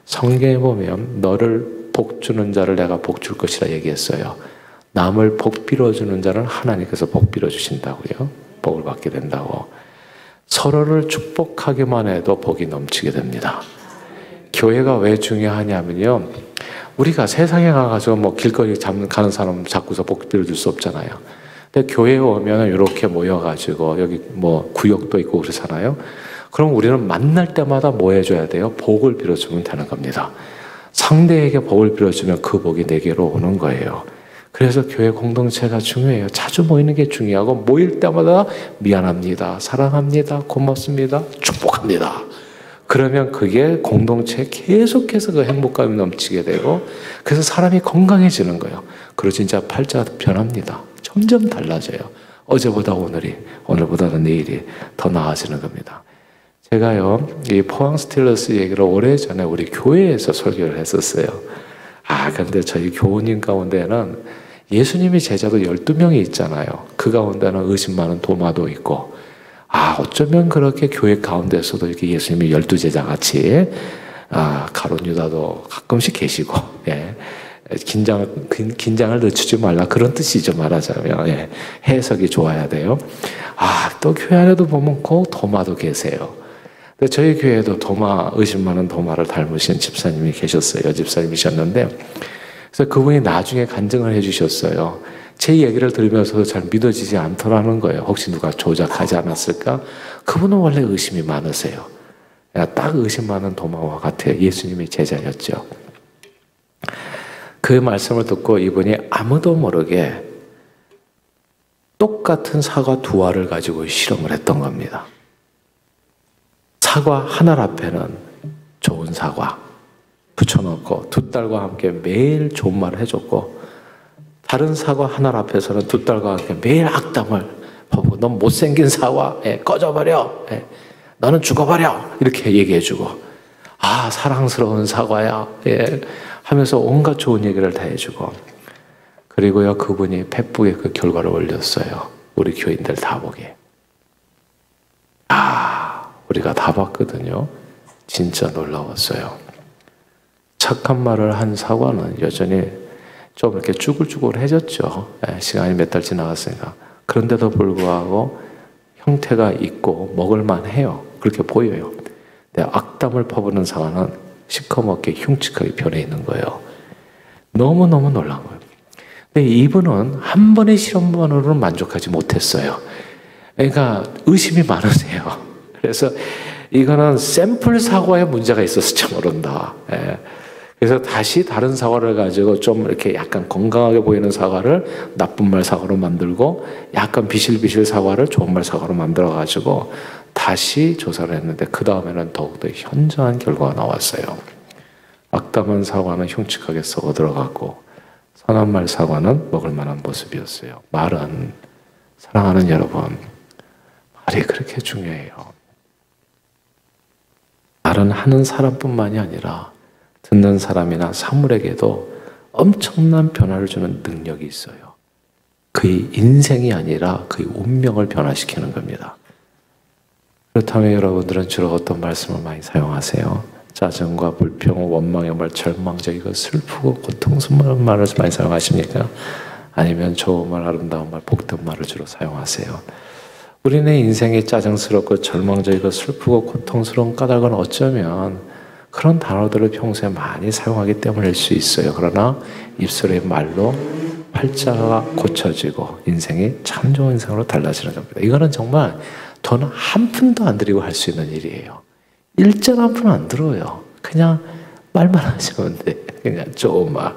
Speaker 1: 성경에 보면 너를 복 주는 자를 내가 복 줄 것이라 얘기했어요. 남을 복 빌어주는 자는 하나님께서 복 빌어주신다고요. 복을 받게 된다고. 서로를 축복하기만 해도 복이 넘치게 됩니다. 교회가 왜 중요하냐면요. 우리가 세상에 가가지고 뭐 길거리 가는 사람 자꾸서 복 빌어줄 수 없잖아요. 근데 교회에 오면 이렇게 모여가지고 여기 뭐 구역도 있고 그러잖아요. 그럼 우리는 만날 때마다 뭐 해줘야 돼요? 복을 빌어주면 되는 겁니다. 상대에게 복을 빌어주면 그 복이 내게로 오는 거예요. 그래서 교회 공동체가 중요해요. 자주 모이는 게 중요하고 모일 때마다 미안합니다, 사랑합니다, 고맙습니다, 축복합니다. 그러면 그게 공동체에 계속해서 그 행복감이 넘치게 되고 그래서 사람이 건강해지는 거예요. 그리고 진짜 팔자가 변합니다. 점점 달라져요. 어제보다 오늘이, 오늘보다는 내일이 더 나아지는 겁니다. 제가요, 이 포항 스틸러스 얘기를 오래전에 우리 교회에서 설교를 했었어요. 근데 저희 교우님 가운데는 예수님이 제자도 12명이 있잖아요. 그 가운데는 의심 많은 도마도 있고, 어쩌면 그렇게 교회 가운데서도 이렇게 예수님이 12제자 같이, 가룟 유다도 가끔씩 계시고, 예. 긴장을 늦추지 말라. 그런 뜻이죠, 말하자면. 예. 해석이 좋아야 돼요. 또 교회 안에도 보면 꼭 도마도 계세요. 근데 저희 교회에도 의심 많은 도마를 닮으신 집사님이 계셨어요. 여집사님이셨는데, 그래서 그분이 나중에 간증을 해주셨어요. 제 얘기를 들으면서도 잘 믿어지지 않더라는 거예요. 혹시 누가 조작하지 않았을까? 그분은 원래 의심이 많으세요. 딱 의심 많은 도마와 같아요. 예수님이 제자였죠. 그 말씀을 듣고 이분이 아무도 모르게 똑같은 사과 2알을 가지고 실험을 했던 겁니다. 사과 하나 앞에는 좋은 사과 붙여놓고 2딸과 함께 매일 좋은 말을 해줬고, 다른 사과 하나 앞에서는 2딸과 함께 매일 악담을 퍼붓고, 넌 못생긴 사과, 꺼져버려, 너는 죽어버려, 이렇게 얘기해주고, 사랑스러운 사과야, 하면서 온갖 좋은 얘기를 다 해주고, 그리고요, 그분이 페북에 그 결과를 올렸어요. 우리 교인들 다 보게. 우리가 다 봤거든요. 진짜 놀라웠어요. 착한 말을 한 사과는 여전히 좀 이렇게 쭈글쭈글해졌죠. 시간이 몇 달 지나갔으니까. 그런데도 불구하고 형태가 있고 먹을만 해요. 그렇게 보여요. 근데 악담을 퍼부는 사과는 시커멓게 흉측하게 변해 있는 거예요. 너무너무 놀란 거예요. 근데 이분은 한 번의 실험만으로는 만족하지 못했어요. 그러니까 의심이 많으세요. 그래서 이거는 샘플 사과에 문제가 있었을지 모른다. 그래서 다시 다른 사과를 가지고 좀 이렇게 약간 건강하게 보이는 사과를 나쁜 말 사과로 만들고, 약간 비실비실 사과를 좋은 말 사과로 만들어가지고 다시 조사를 했는데, 그 다음에는 더욱더 현저한 결과가 나왔어요. 악담한 사과는 흉측하게 썩어 들어갔고, 선한 말 사과는 먹을 만한 모습이었어요. 말은, 사랑하는 여러분, 말이 그렇게 중요해요. 말은 하는 사람뿐만이 아니라 듣는 사람이나 사물에게도 엄청난 변화를 주는 능력이 있어요. 그의 인생이 아니라 그의 운명을 변화시키는 겁니다. 그렇다면 여러분들은 주로 어떤 말씀을 많이 사용하세요? 짜증과 불평, 원망의 말, 절망적이고 슬프고 고통스러운 말을 많이 사용하십니까? 아니면 좋은 말, 아름다운 말, 복된 말을 주로 사용하세요? 우리네 인생이 짜증스럽고 절망적이고 슬프고 고통스러운 까닭은 어쩌면 그런 단어들을 평소에 많이 사용하기 때문일 수 있어요. 그러나 입술의 말로 팔자가 고쳐지고 인생이 참 좋은 인생으로 달라지는 겁니다. 이거는 정말 돈 한 푼도 안 들이고 할 수 있는 일이에요. 일전 한 푼 안 들어요. 그냥 말만 하시면 돼. 그냥 좋은 말.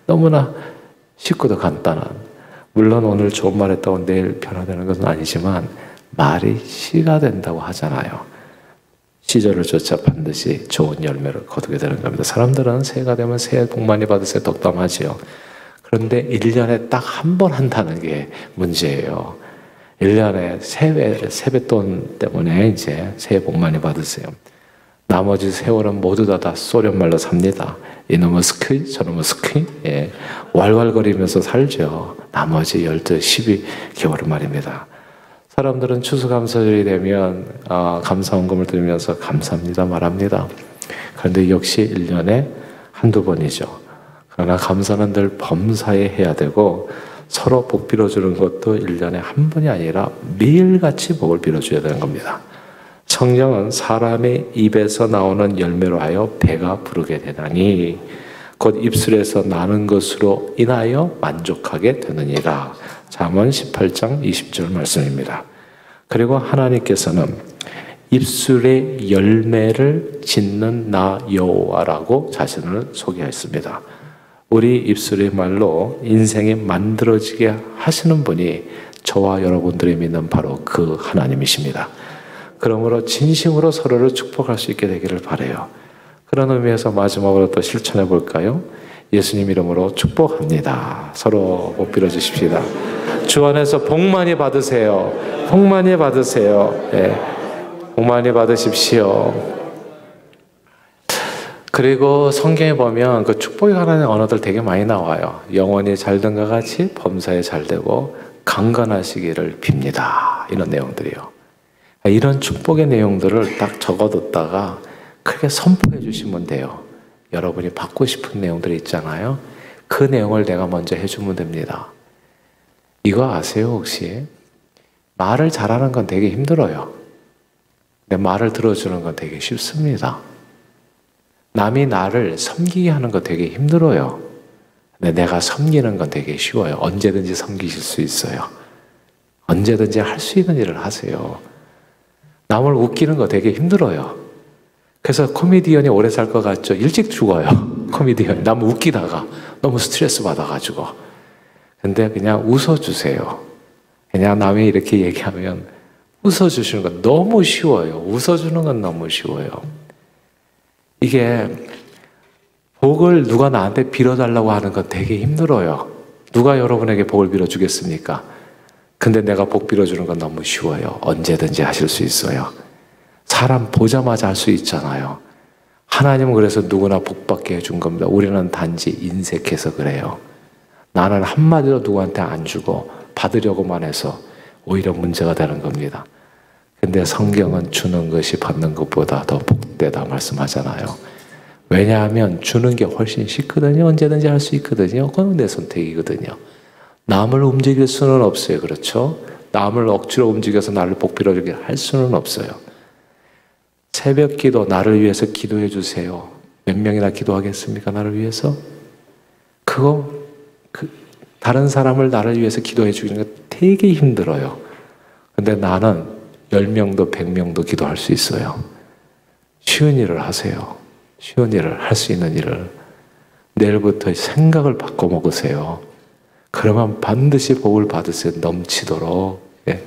Speaker 1: 너무나 쉽고도 간단한. 물론 오늘 좋은 말 했다고 내일 변화되는 것은 아니지만 말이 씨가 된다고 하잖아요. 시절을 쫓아 반드시 좋은 열매를 거두게 되는 겁니다. 사람들은 새해가 되면 새해 복 많이 받으세요 덕담하지요. 그런데 1년에 딱 한 번 한다는 게 문제예요. 1년에 세뱃돈 때문에 이제 새해 복 많이 받으세요. 나머지 세월은 모두 다 소련말로 삽니다. 이놈의 스키, 저놈의 스키, 왈왈거리면서 살죠. 나머지 12, 12개월은 말입니다. 사람들은 추수감사절이 되면 감사원금을 드리면서 감사합니다 말합니다. 그런데 역시 1년에 한두 번이죠. 그러나 감사는 늘 범사에 해야 되고, 서로 복 빌어주는 것도 1년에 한 번이 아니라 매일같이 복을 빌어줘야 되는 겁니다. 성경은 사람의 입에서 나오는 열매로 하여 배가 부르게 되나니 곧 입술에서 나는 것으로 인하여 만족하게 되느니라. 잠언 18장 20절 말씀입니다. 그리고 하나님께서는 입술의 열매를 짓는 나 여호와라고 자신을 소개했습니다. 우리 입술의 말로 인생이 만들어지게 하시는 분이 저와 여러분들이 믿는 바로 그 하나님이십니다. 그러므로 진심으로 서로를 축복할 수 있게 되기를 바라요. 그런 의미에서 마지막으로 또 실천해 볼까요? 예수님 이름으로 축복합니다. 서로 복 빌어 주십시다. 주 안에서 복 많이 받으세요. 복 많이 받으세요. 네. 복 많이 받으십시오. 그리고 성경에 보면 그 축복에 관한 언어들 되게 많이 나와요. 영혼이 잘된과 같이 범사에 잘되고 강건하시기를 빕니다. 이런 내용들이요. 이런 축복의 내용들을 딱 적어뒀다가 크게 선포해 주시면 돼요. 여러분이 받고 싶은 내용들이 있잖아요. 그 내용을 내가 먼저 해주면 됩니다. 이거 아세요 혹시? 말을 잘하는 건 되게 힘들어요. 근데 말을 들어주는 건 되게 쉽습니다. 남이 나를 섬기게 하는 거 되게 힘들어요. 근데 내가 섬기는 건 되게 쉬워요. 언제든지 섬기실 수 있어요. 언제든지 할 수 있는 일을 하세요. 남을 웃기는 거 되게 힘들어요. 그래서 코미디언이 오래 살 것 같죠? 일찍 죽어요. 코미디언이. 남 웃기다가 너무 스트레스 받아가지고. 근데 그냥 웃어주세요. 그냥 남이 이렇게 얘기하면 웃어주시는 건 너무 쉬워요. 웃어주는 건 너무 쉬워요. 이게 복을 누가 나한테 빌어달라고 하는 건 되게 힘들어요. 누가 여러분에게 복을 빌어주겠습니까? 근데 내가 복 빌어주는 건 너무 쉬워요. 언제든지 하실 수 있어요. 사람 보자마자 할 수 있잖아요. 하나님은 그래서 누구나 복 받게 해준 겁니다. 우리는 단지 인색해서 그래요. 나는 한마디도 누구한테 안 주고 받으려고만 해서 오히려 문제가 되는 겁니다. 근데 성경은 주는 것이 받는 것보다 더 복되다 말씀하잖아요. 왜냐하면 주는 게 훨씬 쉽거든요. 언제든지 할 수 있거든요. 그건 내 선택이거든요. 남을 움직일 수는 없어요. 그렇죠? 남을 억지로 움직여서 나를 복 빌어주게 할 수는 없어요. 새벽 기도 나를 위해서 기도해 주세요. 몇 명이나 기도하겠습니까? 나를 위해서? 다른 사람을 나를 위해서 기도해 주는 거 되게 힘들어요. 근데 나는 10명도 100명도 기도할 수 있어요. 쉬운 일을 하세요. 쉬운 일을 할 수 있는 일을. 내일부터 생각을 바꿔 먹으세요. 그러면 반드시 복을 받으세요. 넘치도록. 예.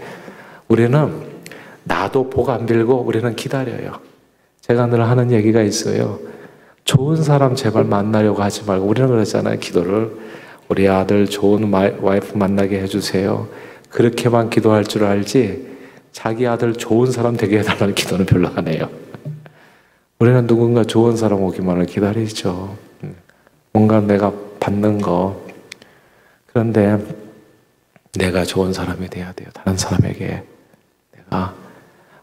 Speaker 1: 우리는 나도 복 안 빌고 우리는 기다려요. 제가 늘 하는 얘기가 있어요. 좋은 사람 제발 만나려고 하지 말고 우리는 그러잖아요. 기도를. 우리 아들 좋은 와이프 만나게 해주세요. 그렇게만 기도할 줄 알지 자기 아들 좋은 사람 되게 해달라는 기도는 별로 안 해요. 우리는 누군가 좋은 사람 오기만을 기다리죠. 뭔가 내가 받는 거. 그런데 내가 좋은 사람이 돼야 돼요. 다른 사람에게. 내가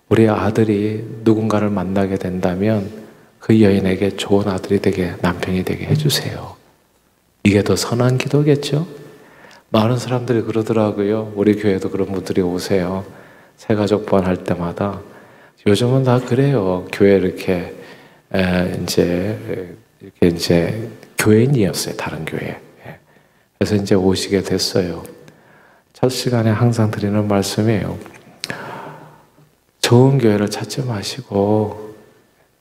Speaker 1: 우리 아들이 누군가를 만나게 된다면 그 여인에게 좋은 아들이 되게 남편이 되게 해주세요. 이게 더 선한 기도겠죠? 많은 사람들이 그러더라고요. 우리 교회도 그런 분들이 오세요. 새가족반 할 때마다. 요즘은 다 그래요. 교회 이렇게 이제 교인이었어요. 다른 교회. 그래서 이제 오시게 됐어요. 첫 시간에 항상 드리는 말씀이에요. 좋은 교회를 찾지 마시고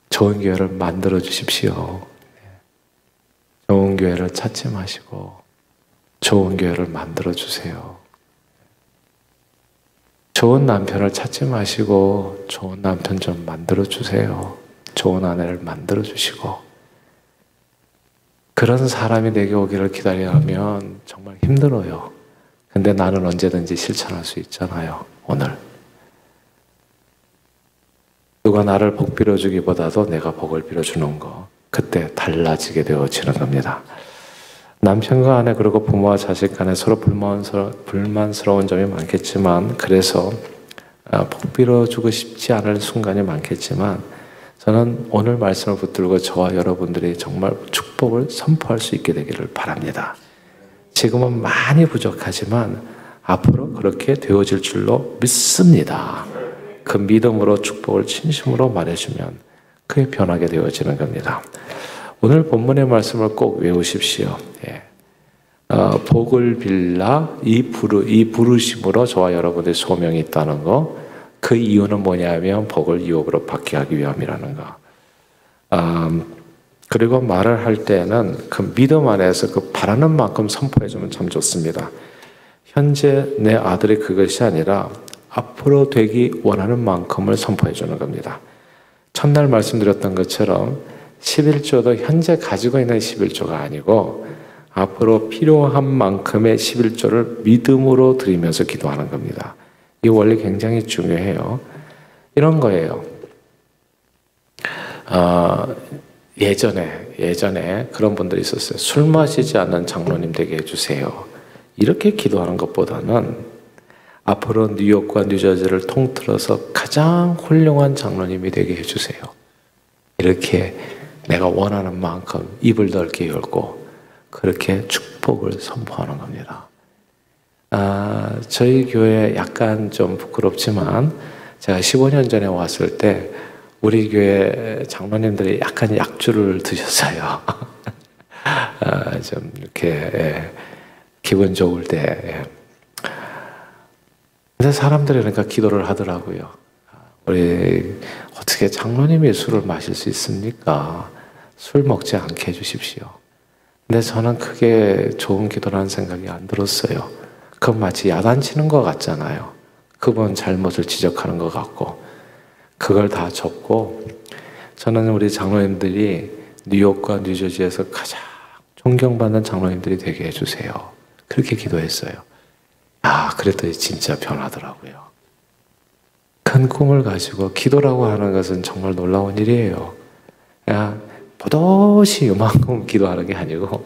Speaker 1: 좋은 교회를 만들어 주십시오. 좋은 교회를 찾지 마시고 좋은 교회를 만들어 주세요. 좋은 남편을 찾지 마시고 좋은 남편 좀 만들어 주세요. 좋은 아내를 만들어 주시고 그런 사람이 내게 오기를 기다리면 정말 힘들어요. 근데 나는 언제든지 실천할 수 있잖아요. 오늘 누가 나를 복 빌어주기보다도 내가 복을 빌어주는 거 그때 달라지게 되어지는 겁니다. 남편과 아내 그리고 부모와 자식 간에 서로 불만스러운 점이 많겠지만 그래서 복 빌어주고 싶지 않을 순간이 많겠지만 저는 오늘 말씀을 붙들고 저와 여러분들이 정말 축복을 선포할 수 있게 되기를 바랍니다. 지금은 많이 부족하지만 앞으로 그렇게 되어질 줄로 믿습니다. 그 믿음으로 축복을 진심으로 말해주면 그게 변하게 되어지는 겁니다. 오늘 본문의 말씀을 꼭 외우십시오. 예. 복을 빌라 이 부르심으로 저와 여러분의 소명이 있다는 거. 그 이유는 뭐냐면 복을 유업으로 받게 하기 위함이라는 거. 그리고 말을 할 때는 그 믿음 안에서 그 바라는 만큼 선포해주면 참 좋습니다. 현재 내 아들이 그것이 아니라 앞으로 되기 원하는 만큼을 선포해주는 겁니다. 첫날 말씀드렸던 것처럼 11조도 현재 가지고 있는 11조가 아니고 앞으로 필요한 만큼의 11조를 믿음으로 드리면서 기도하는 겁니다. 이 원리 굉장히 중요해요. 이런 거예요. 예전에 그런 분들이 있었어요. 술 마시지 않는 장로님 되게 해주세요. 이렇게 기도하는 것보다는 앞으로 뉴욕과 뉴저지를 통틀어서 가장 훌륭한 장로님이 되게 해주세요. 이렇게 내가 원하는 만큼 입을 넓게 열고 그렇게 축복을 선포하는 겁니다. 저희 교회 약간 좀 부끄럽지만 제가 15년 전에 왔을 때 우리 교회 장로님들이 약간 약주를 드셨어요. 좀 이렇게 기분 좋을 때. 근데 사람들이 그러니까 기도를 하더라고요. 우리 어떻게 장로님이 술을 마실 수 있습니까? 술 먹지 않게 해주십시오. 근데 저는 그게 좋은 기도라는 생각이 안 들었어요. 그건 마치 야단치는 것 같잖아요. 그분 잘못을 지적하는 것 같고. 그걸 다 접고 저는 우리 장로님들이 뉴욕과 뉴저지에서 가장 존경받는 장로님들이 되게 해주세요. 그렇게 기도했어요. 그랬더니 진짜 변하더라고요. 큰 꿈을 가지고 기도라고 하는 것은 정말 놀라운 일이에요. 그냥 버젓이 요만큼 기도하는 게 아니고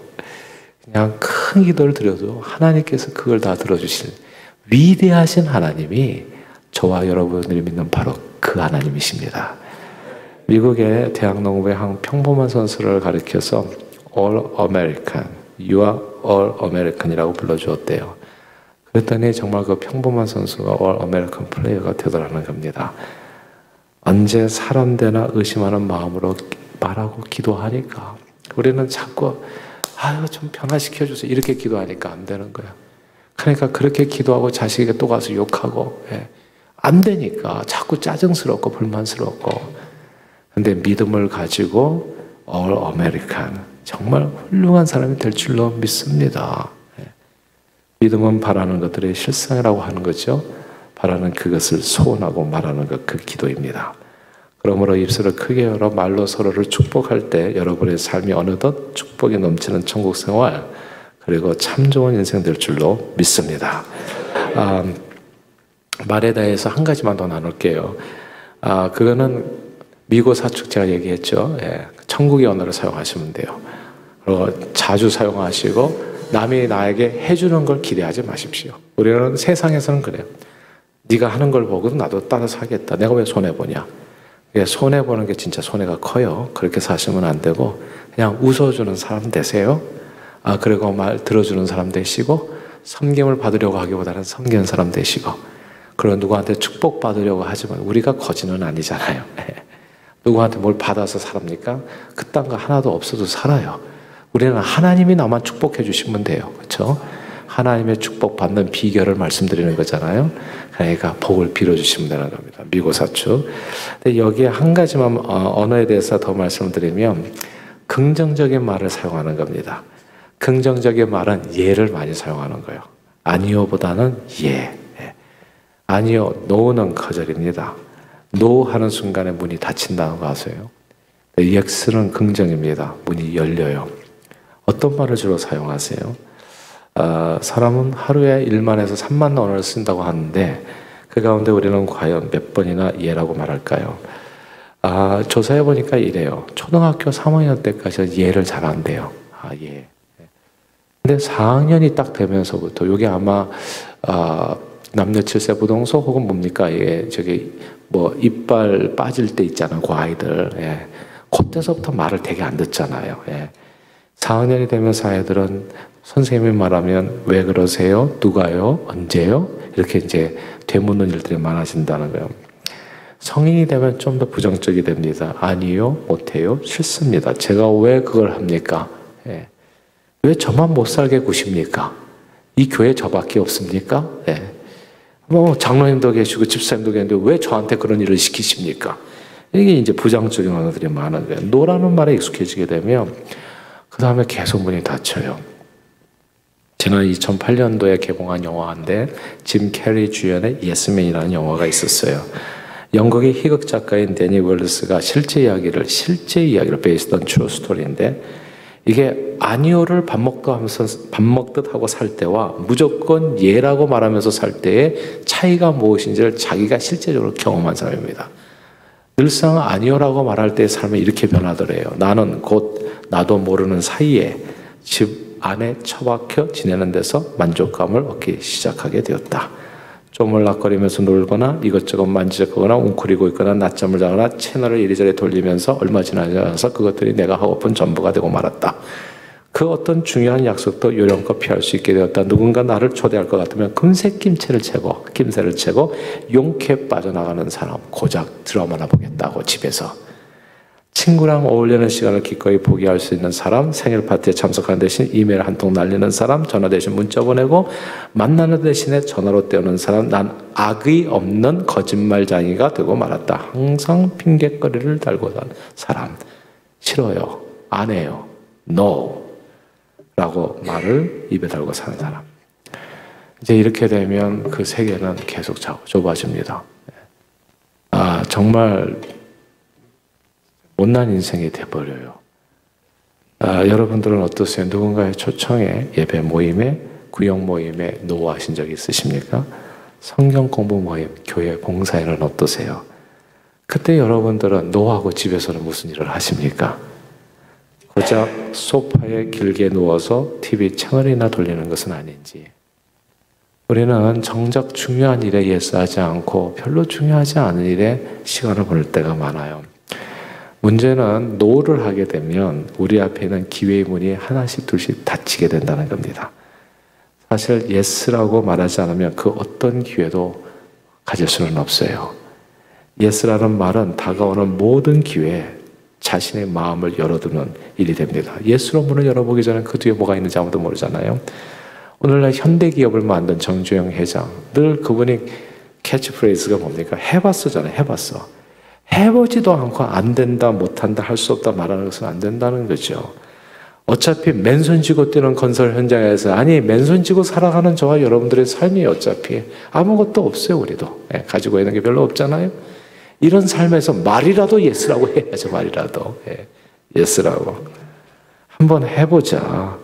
Speaker 1: 그냥 큰 기도를 드려도 하나님께서 그걸 다 들어주실 위대하신 하나님이 저와 여러분들이 믿는 바로 그 하나님이십니다. 미국의 대학 농구의 한 평범한 선수를 가리켜서 All American, You are All American이라고 불러주었대요. 그랬더니 정말 그 평범한 선수가 All American 플레이어가 되더라는 겁니다. 언제 사람 되나 의심하는 마음으로 말하고 기도하니까 우리는 자꾸 좀 변화시켜주세요 이렇게 기도하니까 안 되는 거야. 그러니까 그렇게 기도하고 자식에게 또 가서 욕하고 안 되니까 자꾸 짜증스럽고 불만스럽고. 근데 믿음을 가지고 All American 정말 훌륭한 사람이 될 줄로 믿습니다. 믿음은 바라는 것들의 실상이라고 하는 거죠. 바라는 그것을 소원하고 말하는 것, 그 기도입니다. 그러므로 입술을 크게 열어 말로 서로를 축복할 때 여러분의 삶이 어느덧 축복이 넘치는 천국 생활 그리고 참 좋은 인생 될 줄로 믿습니다. 말에 대해서 한 가지만 더 나눌게요. 그거는 미고사축 제가 얘기했죠. 천국의 언어를 사용하시면 돼요. 그리고 자주 사용하시고 남이 나에게 해주는 걸 기대하지 마십시오. 우리는 세상에서는 그래요. 네가 하는 걸 보고도 나도 따라서 하겠다. 내가 왜 손해보냐. 손해보는 게 진짜 손해가 커요. 그렇게 사시면 안 되고 그냥 웃어주는 사람 되세요. 그리고 말 들어주는 사람 되시고 섬김을 받으려고 하기보다는 섬기는 사람 되시고 그리고 누구한테 축복받으려고 하지만 우리가 거지는 아니잖아요. 누구한테 뭘 받아서 살합니까? 그딴 거 하나도 없어도 살아요. 우리는 하나님이 나만 축복해 주시면 돼요. 그렇죠? 하나님의 축복받는 비결을 말씀드리는 거잖아요. 그러니까 복을 빌어주시면 되는 겁니다. 미고사축. 근데 여기에 한 가지만 언어에 대해서 더 말씀드리면 긍정적인 말을 사용하는 겁니다. 긍정적인 말은 예를 많이 사용하는 거예요. 아니요보다는 예. 아니요, 노는 거절입니다. 노 하는 순간에 문이 닫힌다는 거 아세요? yes는 긍정입니다. 문이 열려요. 어떤 말을 주로 사용하세요? 사람은 하루에 1만에서 3만 언어를 쓴다고 하는데 그 가운데 우리는 과연 몇 번이나 예라고 말할까요? 조사해 보니까 이래요. 초등학교 3학년 때까지는 예를 잘 안 돼요. 예. 근데 4학년이 딱 되면서부터 이게 아마 남녀 칠세 부동소 혹은 뭡니까? 이빨 빠질 때 있잖아요. 그 아이들. 그때서부터 말을 되게 안 듣잖아요. 4학년이 되면서 아이들은 선생님이 말하면 왜 그러세요? 누가요? 언제요? 이렇게 이제 되묻는 일들이 많아진다는 거예요. 성인이 되면 좀 더 부정적이 됩니다. 아니요, 못해요, 싫습니다. 제가 왜 그걸 합니까? 예. 왜 저만 못 살게 구십니까? 이 교회 저밖에 없습니까? 예. 뭐 장로님도 계시고 집사님도 계시는데 왜 저한테 그런 일을 시키십니까? 이게 이제 부정적인 언어들이 많은 거예요. 노라는 말에 익숙해지게 되면 그 다음에 계속 문이 닫혀요. 지난 2008년도에 개봉한 영화인데 짐 캐리 주연의 예스맨이라는 영화가 있었어요. 영국의 희극 작가인 데니 웰스가 실제 이야기를 based on true story인데 이게 아니오를 밥 먹듯 하고 살 때와 무조건 예라고 말하면서 살 때의 차이가 무엇인지를 자기가 실제적으로 경험한 사람입니다. 늘상 아니오라고 말할 때의 삶이 이렇게 변하더래요. 나는 곧 나도 모르는 사이에 집 안에 처박혀 지내는 데서 만족감을 얻기 시작하게 되었다. 쪼물락거리면서 놀거나 이것저것 만지작거나 웅크리고 있거나 낮잠을 자거나 채널을 이리저리 돌리면서 얼마 지나지 않아서 그것들이 내가 하고픈 전부가 되고 말았다. 그 어떤 중요한 약속도 요령껏 피할 수 있게 되었다. 누군가 나를 초대할 것 같으면 금세 김새를 채고 용케 빠져나가는 사람. 고작 드라마나 보겠다고 집에서. 친구랑 어울리는 시간을 기꺼이 포기할 수 있는 사람, 생일 파티에 참석하는 대신 이메일 한 통 날리는 사람, 전화 대신 문자 보내고 만나는 대신에 전화로 때우는 사람, 난 악의 없는 거짓말쟁이가 되고 말았다. 항상 핑곗거리를 달고 산 사람. 싫어요. 안 해요. No. 라고 말을 입에 달고 사는 사람. 이제 이렇게 되면 그 세계는 계속 좁아집니다. 정말 못난 인생이 돼버려요. 여러분들은 어떠세요? 누군가의 초청에, 예배 모임에, 구역 모임에 노하신 적 있으십니까? 성경 공부 모임, 교회 봉사에는 어떠세요? 그때 여러분들은 노하고 집에서는 무슨 일을 하십니까? 고작 소파에 길게 누워서 TV 채널이나 돌리는 것은 아닌지. 우리는 정작 중요한 일에 예스하지 않고 별로 중요하지 않은 일에 시간을 보낼 때가 많아요. 문제는 노를 하게 되면 우리 앞에 있는 기회의 문이 하나씩 둘씩 닫히게 된다는 겁니다. 사실 예스라고 말하지 않으면 그 어떤 기회도 가질 수는 없어요. 예스라는 말은 다가오는 모든 기회에 자신의 마음을 열어두는 일이 됩니다. 예스로 문을 열어보기 전에 그 뒤에 뭐가 있는지 아무도 모르잖아요. 오늘날 현대기업을 만든 정주영 회장, 늘 그분이 캐치프레이즈가 뭡니까? 해봤어잖아요. 해봤어. 해보지도 않고 안 된다, 못한다, 할 수 없다 말하는 것은 안 된다는 거죠. 어차피 맨손 쥐고 뛰는 건설 현장에서 맨손 쥐고 살아가는 저와 여러분들의 삶이 어차피 아무것도 없어요. 우리도 가지고 있는 게 별로 없잖아요. 이런 삶에서 말이라도 예스라고 해야죠. 말이라도 예스라고 한번 해보자.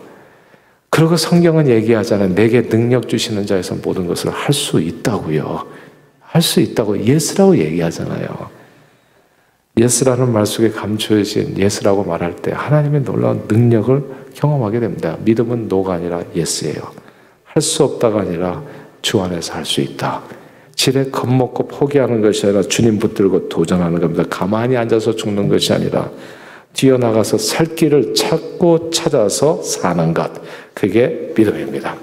Speaker 1: 그리고 성경은 얘기하잖아요. 내게 능력 주시는 자에서 모든 것을 할 수 있다고요. 할 수 있다고 예스라고 얘기하잖아요. 예스라는 말 속에 감춰진 예스라고 말할 때 하나님의 놀라운 능력을 경험하게 됩니다. 믿음은 노가 아니라 예스예요. 할 수 없다가 아니라 주 안에서 할 수 있다. 지레 겁먹고 포기하는 것이 아니라 주님 붙들고 도전하는 겁니다. 가만히 앉아서 죽는 것이 아니라 뛰어나가서 살 길을 찾고 찾아서 사는 것. 그게 믿음입니다.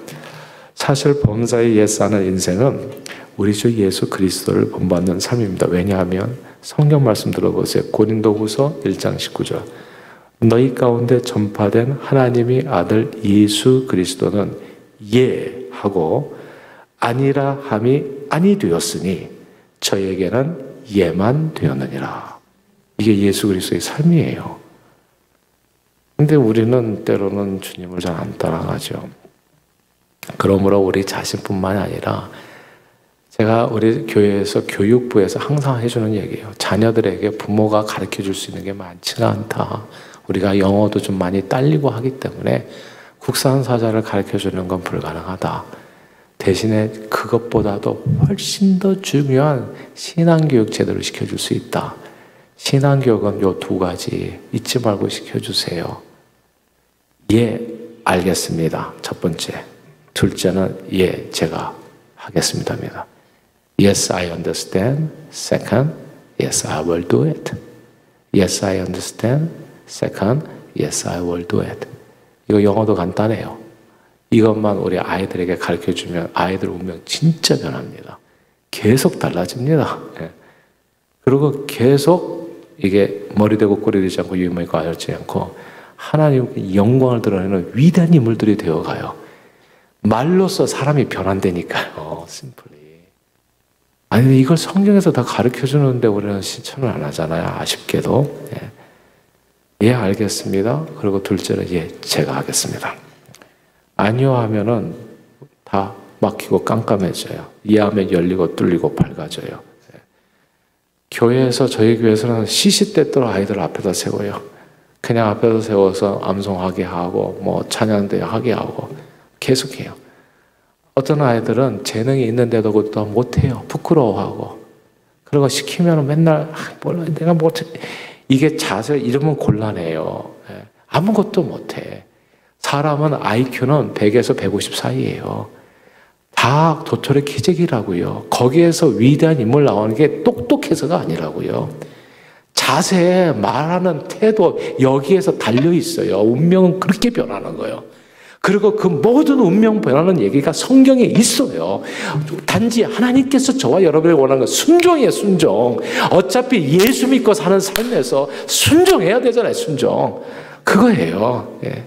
Speaker 1: 사실 범사에 예스하는 인생은 우리 주 예수 그리스도를 본받는 삶입니다. 왜냐하면 성경 말씀 들어보세요. 고린도후서 1장 19절. 너희 가운데 전파된 하나님의 아들 예수 그리스도는 예하고 아니라 함이 아니 되었으니 저에게는 예만 되었느니라. 이게 예수 그리스도의 삶이에요. 근데 우리는 때로는 주님을 잘 안 따라가죠. 그러므로 우리 자신뿐만 아니라 제가 우리 교회에서 교육부에서 항상 해주는 얘기예요. 자녀들에게 부모가 가르쳐줄 수 있는 게 많지가 않다. 우리가 영어도 좀 많이 딸리고 하기 때문에 국산 사자를 가르쳐주는 건 불가능하다. 대신에 그것보다도 훨씬 더 중요한 신앙교육 제대로 시켜줄 수 있다. 신앙교육은 요 두 가지 잊지 말고 시켜주세요. 예, 알겠습니다. 첫 번째. 둘째는 예, 제가 하겠습니다입니다. Yes, I understand. Second, yes, I will do it. Yes, I understand. Second, yes, I will do it. 이거 영어도 간단해요. 이것만 우리 아이들에게 가르쳐주면 아이들 운명 진짜 변합니다. 계속 달라집니다. 그리고 계속 이게 머리 대고 꼬리 되지 않고 유머에 가열지 않고 하나님께 영광을 드러내는 위대한 인물들이 되어가요. 말로써 사람이 변한다니까요. 심플리. 아니 이걸 성경에서 다 가르쳐주는데 우리는 실천을 안 하잖아요. 아쉽게도. 예, 알겠습니다. 그리고 둘째는 예, 제가 하겠습니다. 아니요 하면은 다 막히고 깜깜해져요. 이해하면 열리고 뚫리고 밝아져요. 교회에서 저희 교회에서는 시시때때로 아이들 앞에다 세워요. 그냥 앞에다 세워서 암송하게 하고 뭐 찬양대 하게 하고 계속해요. 어떤 아이들은 재능이 있는데도 그것도 못해요. 부끄러워하고. 그리고 시키면 맨날 몰라 내가 못해. 이게 자세 이러면 곤란해요. 아무것도 못해. 사람은 IQ는 100에서 150 사이예요. 다 도토리 키재기라고요. 거기에서 위대한 인물 나오는 게 똑똑해서가 아니라고요. 자세, 말하는 태도 여기에서 달려 있어요. 운명은 그렇게 변하는 거예요. 그리고 그 모든 운명 변하는 얘기가 성경에 있어요. 단지 하나님께서 저와 여러분이 원하는 건 순종이에요. 순종. 어차피 예수 믿고 사는 삶에서 순종해야 되잖아요. 순종. 그거예요. 예.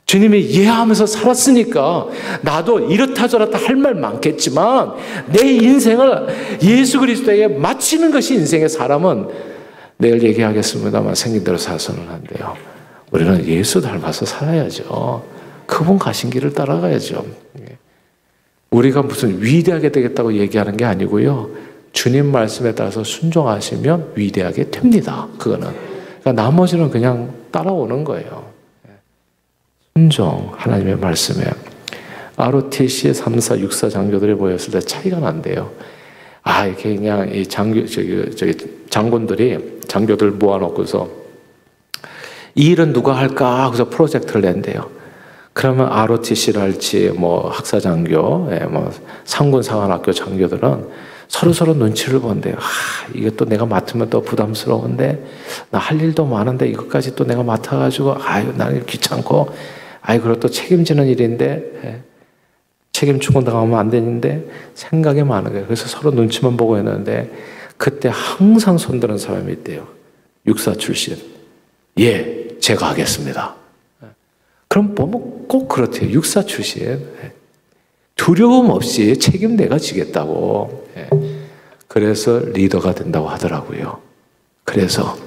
Speaker 1: 주님이 이해하면서 살았으니까 나도 이렇다 저렇다 할 말 많겠지만 내 인생을 예수 그리스도에게 마치는 것이 인생의 사람은 내일 얘기하겠습니다만 생긴 대로 살아서는 안 돼요. 우리는 예수 닮아서 살아야죠. 그분 가신 길을 따라가야죠. 우리가 무슨 위대하게 되겠다고 얘기하는 게 아니고요. 주님 말씀에 따라서 순종하시면 위대하게 됩니다. 그거는. 그러니까 나머지는 그냥 따라오는 거예요. 순종, 하나님의 말씀에. ROTC의 3사, 6사 장교들이 모였을 때 차이가 난대요. 이렇게 그냥 이 장교들 모아놓고서 이 일은 누가 할까? 그래서 프로젝트를 낸대요. 그러면 ROTC를 할지, 뭐 학사장교, 뭐 상군사관학교 장교들은 서로 눈치를 본대요. 이게 또 내가 맡으면 또 부담스러운데, 나 할 일도 많은데 이것까지 또 내가 맡아가지고, 나는 귀찮고, 그리고 또 책임지는 일인데, 책임 추궁당하면 안 되는데, 생각이 많은 거예요. 그래서 서로 눈치만 보고 있는데, 그때 항상 손드는 사람이 있대요. 육사 출신. 예, 제가 하겠습니다. 그럼 보면 꼭 그렇대요. 육사 출신. 두려움 없이 책임 내가 지겠다고. 그래서 리더가 된다고 하더라고요. 그래서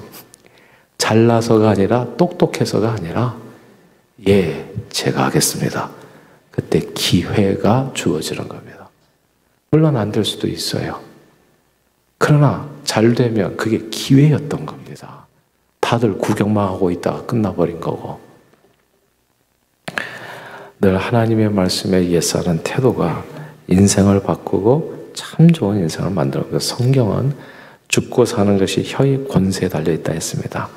Speaker 1: 잘나서가 아니라 똑똑해서가 아니라 예, 제가 하겠습니다. 그때 기회가 주어지는 겁니다. 물론 안 될 수도 있어요. 그러나 잘 되면 그게 기회였던 겁니다. 다들 구경만 하고 있다가 끝나버린 거고. 늘 하나님의 말씀에 예사는 태도가 인생을 바꾸고 참 좋은 인생을 만들어요. 성경은 죽고 사는 것이 혀의 권세에 달려있다 했습니다.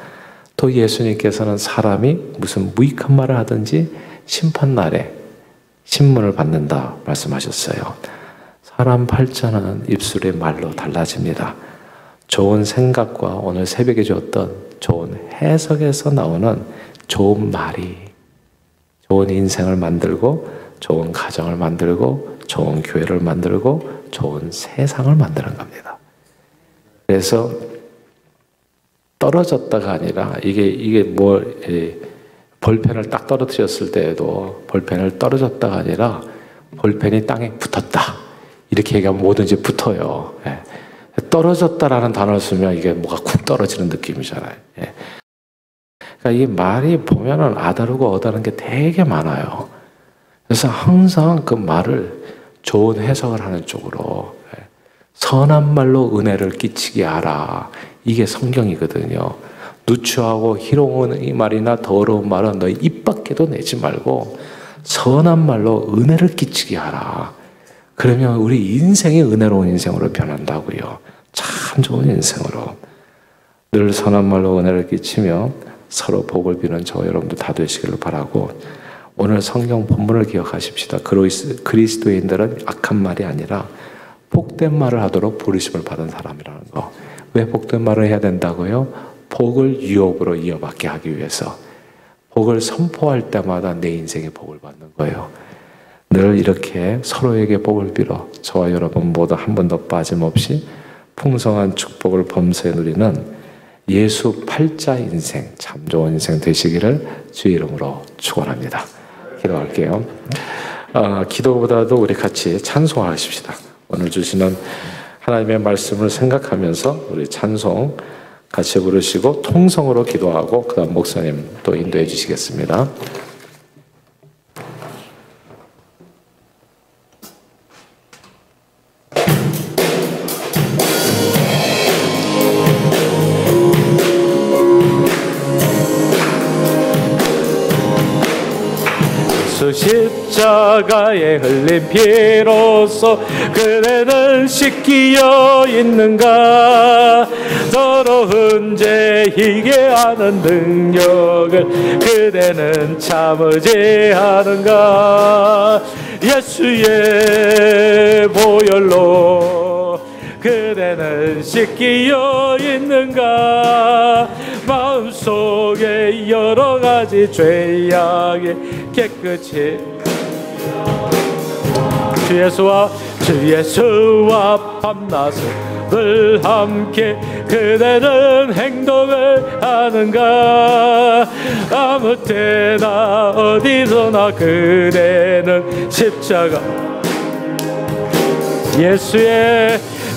Speaker 1: 또 예수님께서는 사람이 무슨 무익한 말을 하든지 심판날에 신문을 받는다 말씀하셨어요. 사람 팔자는 입술의 말로 달라집니다. 좋은 생각과 오늘 새벽에 주었던 좋은 해석에서 나오는 좋은 말이 좋은 인생을 만들고 좋은 가정을 만들고 좋은 교회를 만들고 좋은 세상을 만드는 겁니다. 그래서 떨어졌다가 아니라 이게 뭐 볼펜을 딱 떨어뜨렸을 때에도 볼펜을 떨어졌다가 아니라 볼펜이 땅에 붙었다. 이렇게 얘기하면 뭐든지 붙어요. 떨어졌다라는 단어를 쓰면 이게 뭐가 쿡 떨어지는 느낌이잖아요. 그러니까 이 말이 보면은 아다르고 어다른 게 되게 많아요. 그래서 항상 그 말을 좋은 해석을 하는 쪽으로 선한 말로 은혜를 끼치게 하라. 이게 성경이거든요. 누추하고 희롱은 이 말이나 더러운 말은 너희 입 밖에도 내지 말고 선한 말로 은혜를 끼치게 하라. 그러면 우리 인생이 은혜로운 인생으로 변한다고요. 참 좋은 인생으로. 늘 선한 말로 은혜를 끼치며 서로 복을 비는 저와 여러분들 다 되시기를 바라고, 오늘 성경 본문을 기억하십시다. 그리스도인들은 악한 말이 아니라 복된 말을 하도록 부르심을 받은 사람이라는 거. 왜 복된 말을 해야 된다고요? 복을 유업으로 이어받게 하기 위해서. 복을 선포할 때마다 내 인생에 복을 받는 거예요. 늘 이렇게 서로에게 복을 빌어 저와 여러분 모두 한 번도 빠짐없이 풍성한 축복을 범사에 누리는 예수 팔자 인생, 참 좋은 인생 되시기를 주의 이름으로 축원합니다. 기도할게요. 기도보다도 우리 같이 찬송하십시다. 오늘 주시는 하나님의 말씀을 생각하면서 우리 찬송 같이 부르시고 통성으로 기도하고 그 다음 목사님 또 인도해 주시겠습니다. 십자가에 흘린 피로써 그대는 씻기어 있는가. 더러운 죄 희게 하는 능력을 그대는 참으지 않은가. 예수의 보혈로 그대는 씻기어 있는가. 마음속에 여러 가지 죄악이 깨끗이 주 예수와 밤낮을 늘 함께 그대는 행동을 하는가. 아무 때나 어디서나 그대는 십자가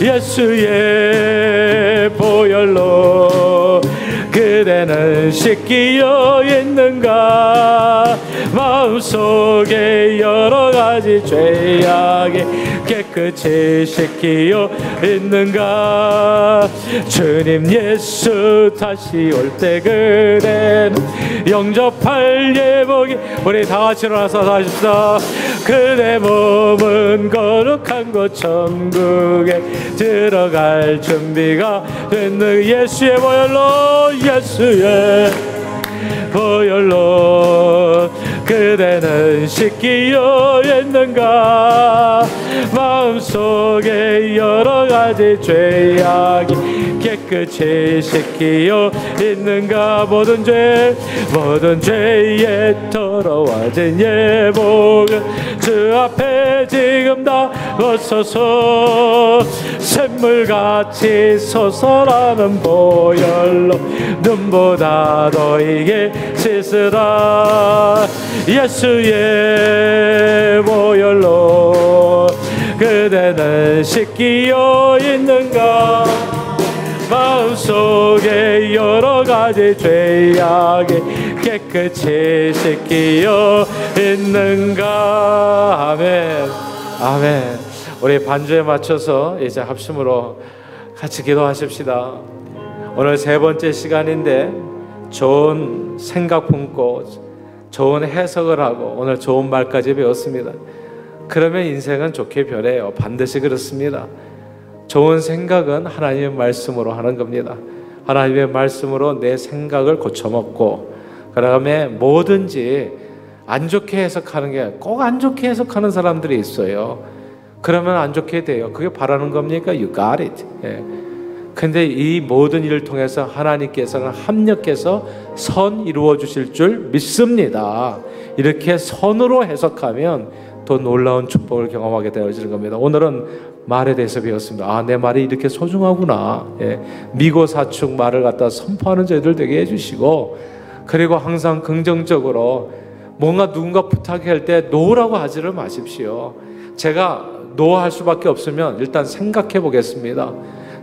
Speaker 1: 예수의 보혈로 그대는 씻기어 있는가. 마음속에 여러 가지 죄악이 깨끗이 씻기어 있는가. 주님 예수 다시 올 때 그대는 영접할 예복이. 우리 다 같이 일어나서 하십시다. 그대 몸은 거룩한 곳 천국에 들어갈 준비가 됐는 예수의 보혈로 그대는 씻기어 있는가. 마음속에 여러 가지 죄악이 깨끗이 씻기어 있는가. 모든 죄에 더러워진 예복을 주 앞에 지금 다 벗어서 샘물같이 솟아나는 보혈로 눈보다 너에게 씻으라. 예수의 보혈로 그대는 씻기어 있는가. 마음속에 여러 가지 죄악이 깨끗이 씻기어 있는가. 아멘. 아멘. 우리 반주에 맞춰서 이제 합심으로 같이 기도하십시다. 오늘 세 번째 시간인데 좋은 생각 품고 좋은 해석을 하고 오늘 좋은 말까지 배웠습니다. 그러면 인생은 좋게 변해요. 반드시 그렇습니다. 좋은 생각은 하나님의 말씀으로 하는 겁니다. 하나님의 말씀으로 내 생각을 고쳐먹고 그 다음에 뭐든지 안 좋게 해석하는 게 꼭 안 좋게 해석하는 사람들이 있어요. 그러면 안 좋게 돼요. 그게 바라는 겁니까? You got it. 근데 이 모든 일을 통해서 하나님께서는 합력해서 선 이루어 주실 줄 믿습니다. 이렇게 선으로 해석하면 더 놀라운 축복을 경험하게 되어지는 겁니다. 오늘은 말에 대해서 배웠습니다. 내 말이 이렇게 소중하구나. 미고사축 말을 갖다 선포하는 저희들 되게 해주시고, 그리고 항상 긍정적으로 뭔가 누군가 부탁할 때 노라고 하지를 마십시오. 제가 노 할 수밖에 없으면 일단 생각해 보겠습니다.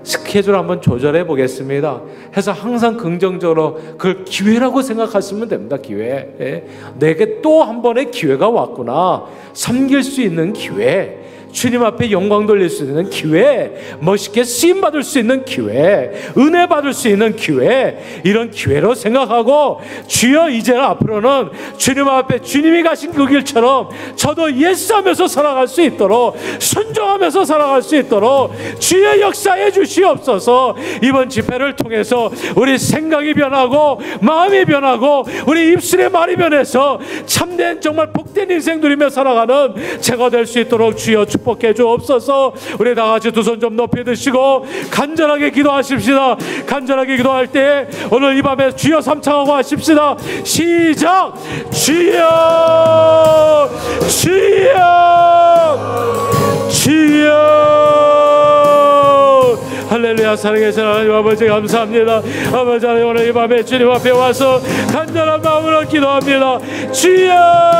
Speaker 1: 스케줄 한번 조절해 보겠습니다 해서 항상 긍정적으로 그걸 기회라고 생각하시면 됩니다. 기회. 내게 또 한 번의 기회가 왔구나. 섬길 수 있는 기회, 주님 앞에 영광 돌릴 수 있는 기회, 멋있게 쓰임받을 수 있는 기회, 은혜 받을 수 있는 기회, 이런 기회로 생각하고 주여 이제는 앞으로는 주님 앞에 주님이 가신 그 길처럼 저도 예스하면서 살아갈 수 있도록, 순종하면서 살아갈 수 있도록 주여 역사해 주시옵소서. 이번 집회를 통해서 우리 생각이 변하고 마음이 변하고 우리 입술의 말이 변해서 참된 정말 복된 인생 누리며 살아가는 제가 될 수 있도록 주여 축복해 주옵소서. 우리 다 같이 두 손 좀 높이 드시고 간절하게 기도하십시다. 간절하게 기도할 때 오늘 이 밤에 주여 삼창하고 하십시다. 시작. 주여, 주여, 주여. 할렐루야. 살아계신 하나님 아버지 감사합니다. 아버지 하나님 오늘 이 밤에 주님 앞에 와서 간절한 마음으로 기도합니다. 주여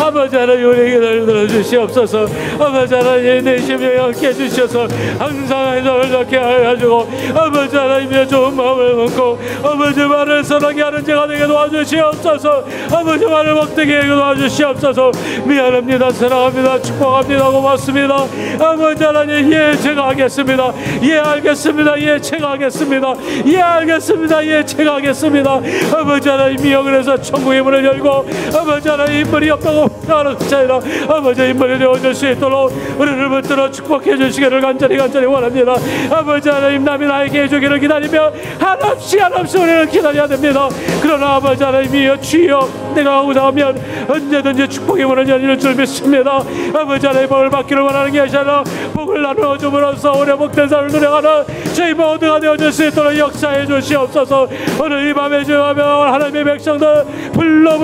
Speaker 1: 아버지 하나님 우리 기도를 들어주시옵소서. 아버지 하나님 내 심령에 함께 해주셔서 항상 해석을 좋게 해가지고 아버지 하나님의 좋은 마음을 먹고 아버지 말을 선하게 하는 제가 되게 도와주시옵소서. 아버지 말을 먹되게 하게 도와주시옵소서. 미안합니다. 사랑합니다. 축복합니다. 고맙습니다. 아버지 하나님 예 제가 하겠습니다. 예 알겠습니다. 예 제가 하겠습니다. 예 알겠습니다. 예 제가 하겠습니다. 아버지 하나님이여 그래서 천국의 문을 열고 아버지 하나님 인물이 없다고 하는 자이라 아버지 인물이 되어줄 수 있도록 우리를 붙들어 축복해 주시기를 간절히 원합니다. 아버지 하나님 남이 나에게 해주기를 기다리며 한없이 우리는 기다려야 됩니다. 그러나 아버지 하나님이여 주여 내가 하고자 하면 언제든지 축복의 문을 열릴 줄 믿습니다. 아버지 하나님 복을 받기를 원하는 게 아니라 복을 나누어 줌으로써 오래 복된 삶을 누려가는 저희 모두가 되어줄 수 있도록 역사해 주시옵소서. 오늘 이 밤에 주하며 하나님의 백성들 불러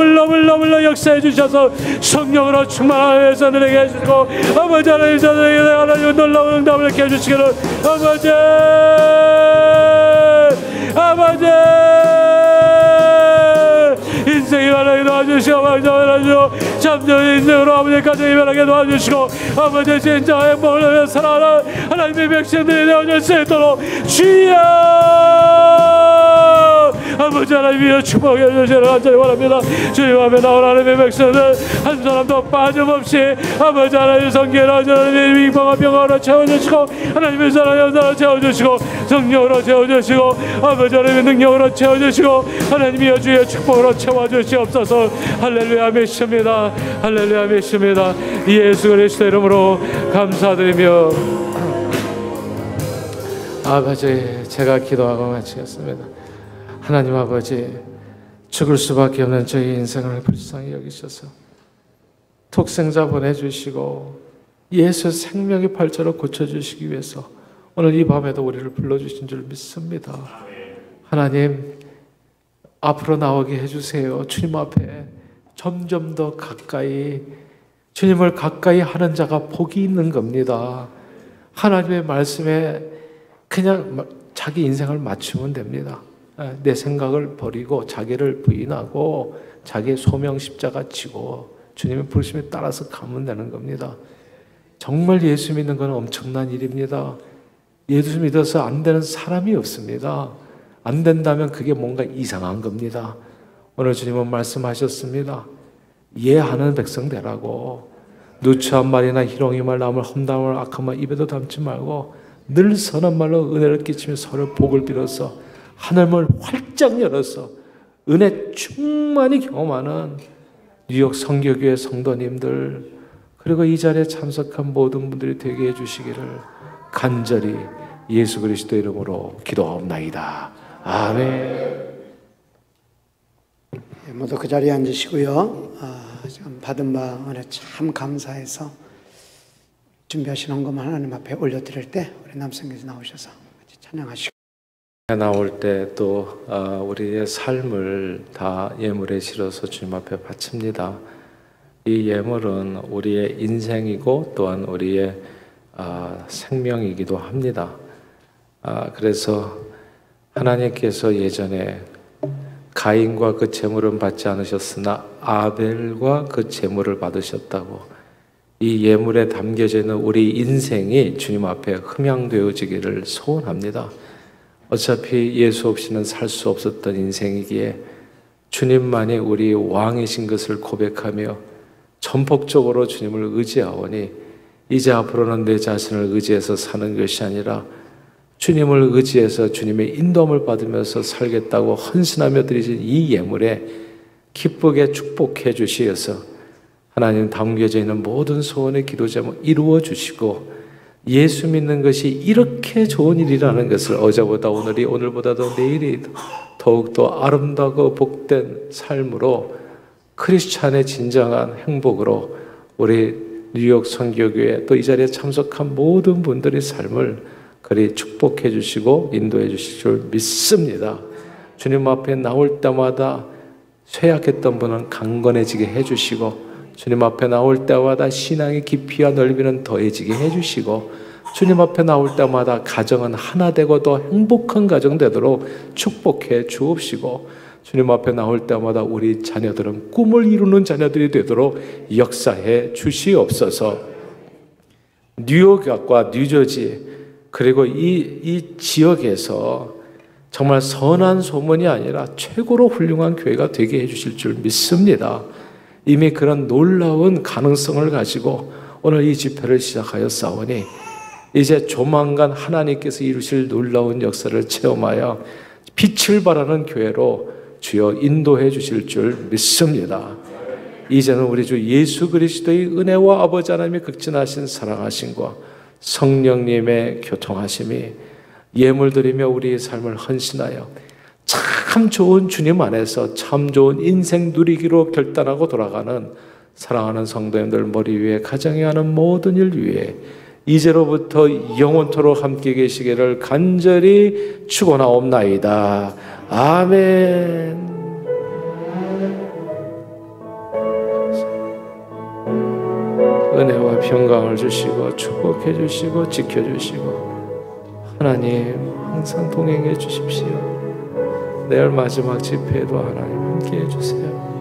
Speaker 1: 역사해 주셔서 성령으로 충만하여 자들에게 해주시고 아버지 하나님 자들에게 하나님 놀라운 응답을 이렇게 해주시기를 아버지 인생이 변하게 도와주시고 아버지 변하시고 잠재운 인생으로 아버지 가정이 변하게 도와주시고 아버지 진짜 행복을 위해 살아가는 하나님의 백성들이 되어줄 수 있도록 주여 아버지 하나님이여 축복해 주시기를 간절히 원합니다. 주님 앞에 나온 하나님의 백성들 한 사람도 빠짐없이 아버지 하나님 성결 하나님의 윙방과 평화로 채워주시고 하나님의 사랑으로 채워주시고 성령으로 채워주시고 아버지 하나님의 능력으로 채워주시고 하나님이여 주의 축복으로 채워주시옵소서. 할렐루야 믿습니다. 할렐루야 믿습니다. 예수 그리스도 이름으로 감사드리며 아버지 제가 기도하고 마치겠습니다. 하나님 아버지 죽을 수밖에 없는 저희 인생을 불쌍히 여기셔서 독생자 보내주시고 예수 생명의 발자로 고쳐주시기 위해서 오늘 이 밤에도 우리를 불러주신 줄 믿습니다. 하나님 앞으로 나오게 해주세요. 주님 앞에 점점 더 가까이 주님을 가까이 하는 자가 복이 있는 겁니다. 하나님의 말씀에 그냥 자기 인생을 맞추면 됩니다. 내 생각을 버리고 자기를 부인하고 자기의 소명 십자가 지고 주님의 부르심에 따라서 가면 되는 겁니다. 정말 예수 믿는 건 엄청난 일입니다. 예수 믿어서 안 되는 사람이 없습니다. 안 된다면 그게 뭔가 이상한 겁니다. 오늘 주님은 말씀하셨습니다. 예하는 백성 되라고. 누추한 말이나 희롱의 말, 남을 험담한 말, 악한 말 입에도 담지 말고 늘 선한 말로 은혜를 끼치며 서로 복을 빌어서 하늘문을 활짝 열어서 은혜 충만히 경험하는 뉴욕 선교교회 성도님들 그리고 이 자리에 참석한 모든 분들이 되게 해주시기를 간절히 예수 그리스도 이름으로 기도하옵나이다. 아멘.
Speaker 3: 모두 그 자리에 앉으시고요. 지금 받은 바 은혜 참 감사해서 준비하시는 것만 하나님 앞에 올려드릴 때 우리 남성께서 나오셔서 같이 찬양하시고
Speaker 1: 나올 때 또 우리의 삶을 다 예물에 실어서 주님 앞에 바칩니다. 이 예물은 우리의 인생이고 또한 우리의 생명이기도 합니다. 그래서 하나님께서 예전에 가인과 그 제물은 받지 않으셨으나 아벨과 그 제물을 받으셨다고 이 예물에 담겨져 있는 우리 인생이 주님 앞에 흠양되어지기를 소원합니다. 어차피 예수 없이는 살 수 없었던 인생이기에 주님만이 우리 왕이신 것을 고백하며 전폭적으로 주님을 의지하오니 이제 앞으로는 내 자신을 의지해서 사는 것이 아니라 주님을 의지해서 주님의 인도함을 받으면서 살겠다고 헌신하며 드리신 이 예물에 기쁘게 축복해 주시어서 하나님 담겨져 있는 모든 소원의 기도 제목 이루어 주시고 예수 믿는 것이 이렇게 좋은 일이라는 것을 어제보다 오늘이 오늘보다도 내일이 더욱더 아름다고 복된 삶으로 크리스찬의 진정한 행복으로 우리 뉴욕 선교교회 또 이 자리에 참석한 모든 분들의 삶을 그리 축복해 주시고 인도해 주실 줄 믿습니다. 주님 앞에 나올 때마다 쇠약했던 분은 강건해지게 해주시고 주님 앞에 나올 때마다 신앙의 깊이와 넓이는 더해지게 해주시고 주님 앞에 나올 때마다 가정은 하나 되고 더 행복한 가정 되도록 축복해 주옵시고 주님 앞에 나올 때마다 우리 자녀들은 꿈을 이루는 자녀들이 되도록 역사해 주시옵소서. 뉴욕과 뉴저지 그리고 이 지역에서 정말 선한 소문이 아니라 최고로 훌륭한 교회가 되게 해주실 줄 믿습니다. 이미 그런 놀라운 가능성을 가지고 오늘 이 집회를 시작하였사오니 이제 조만간 하나님께서 이루실 놀라운 역사를 체험하여 빛을 발하는 교회로 주여 인도해 주실 줄 믿습니다. 이제는 우리 주 예수 그리스도의 은혜와 아버지 하나님의 극진하신 사랑하심과 성령님의 교통하심이 예물드리며 우리의 삶을 헌신하여 참 좋은 주님 안에서 참 좋은 인생 누리기로 결단하고 돌아가는 사랑하는 성도님들 머리 위에 가정에 하는 모든 일 위에 이제로부터 영원토록 함께 계시기를 간절히 축원하옵나이다. 아멘. 은혜와 평강을 주시고 축복해 주시고 지켜 주시고 하나님 항상 동행해 주십시오. 내일 마지막 집회에도 하나님 함께 해 주세요.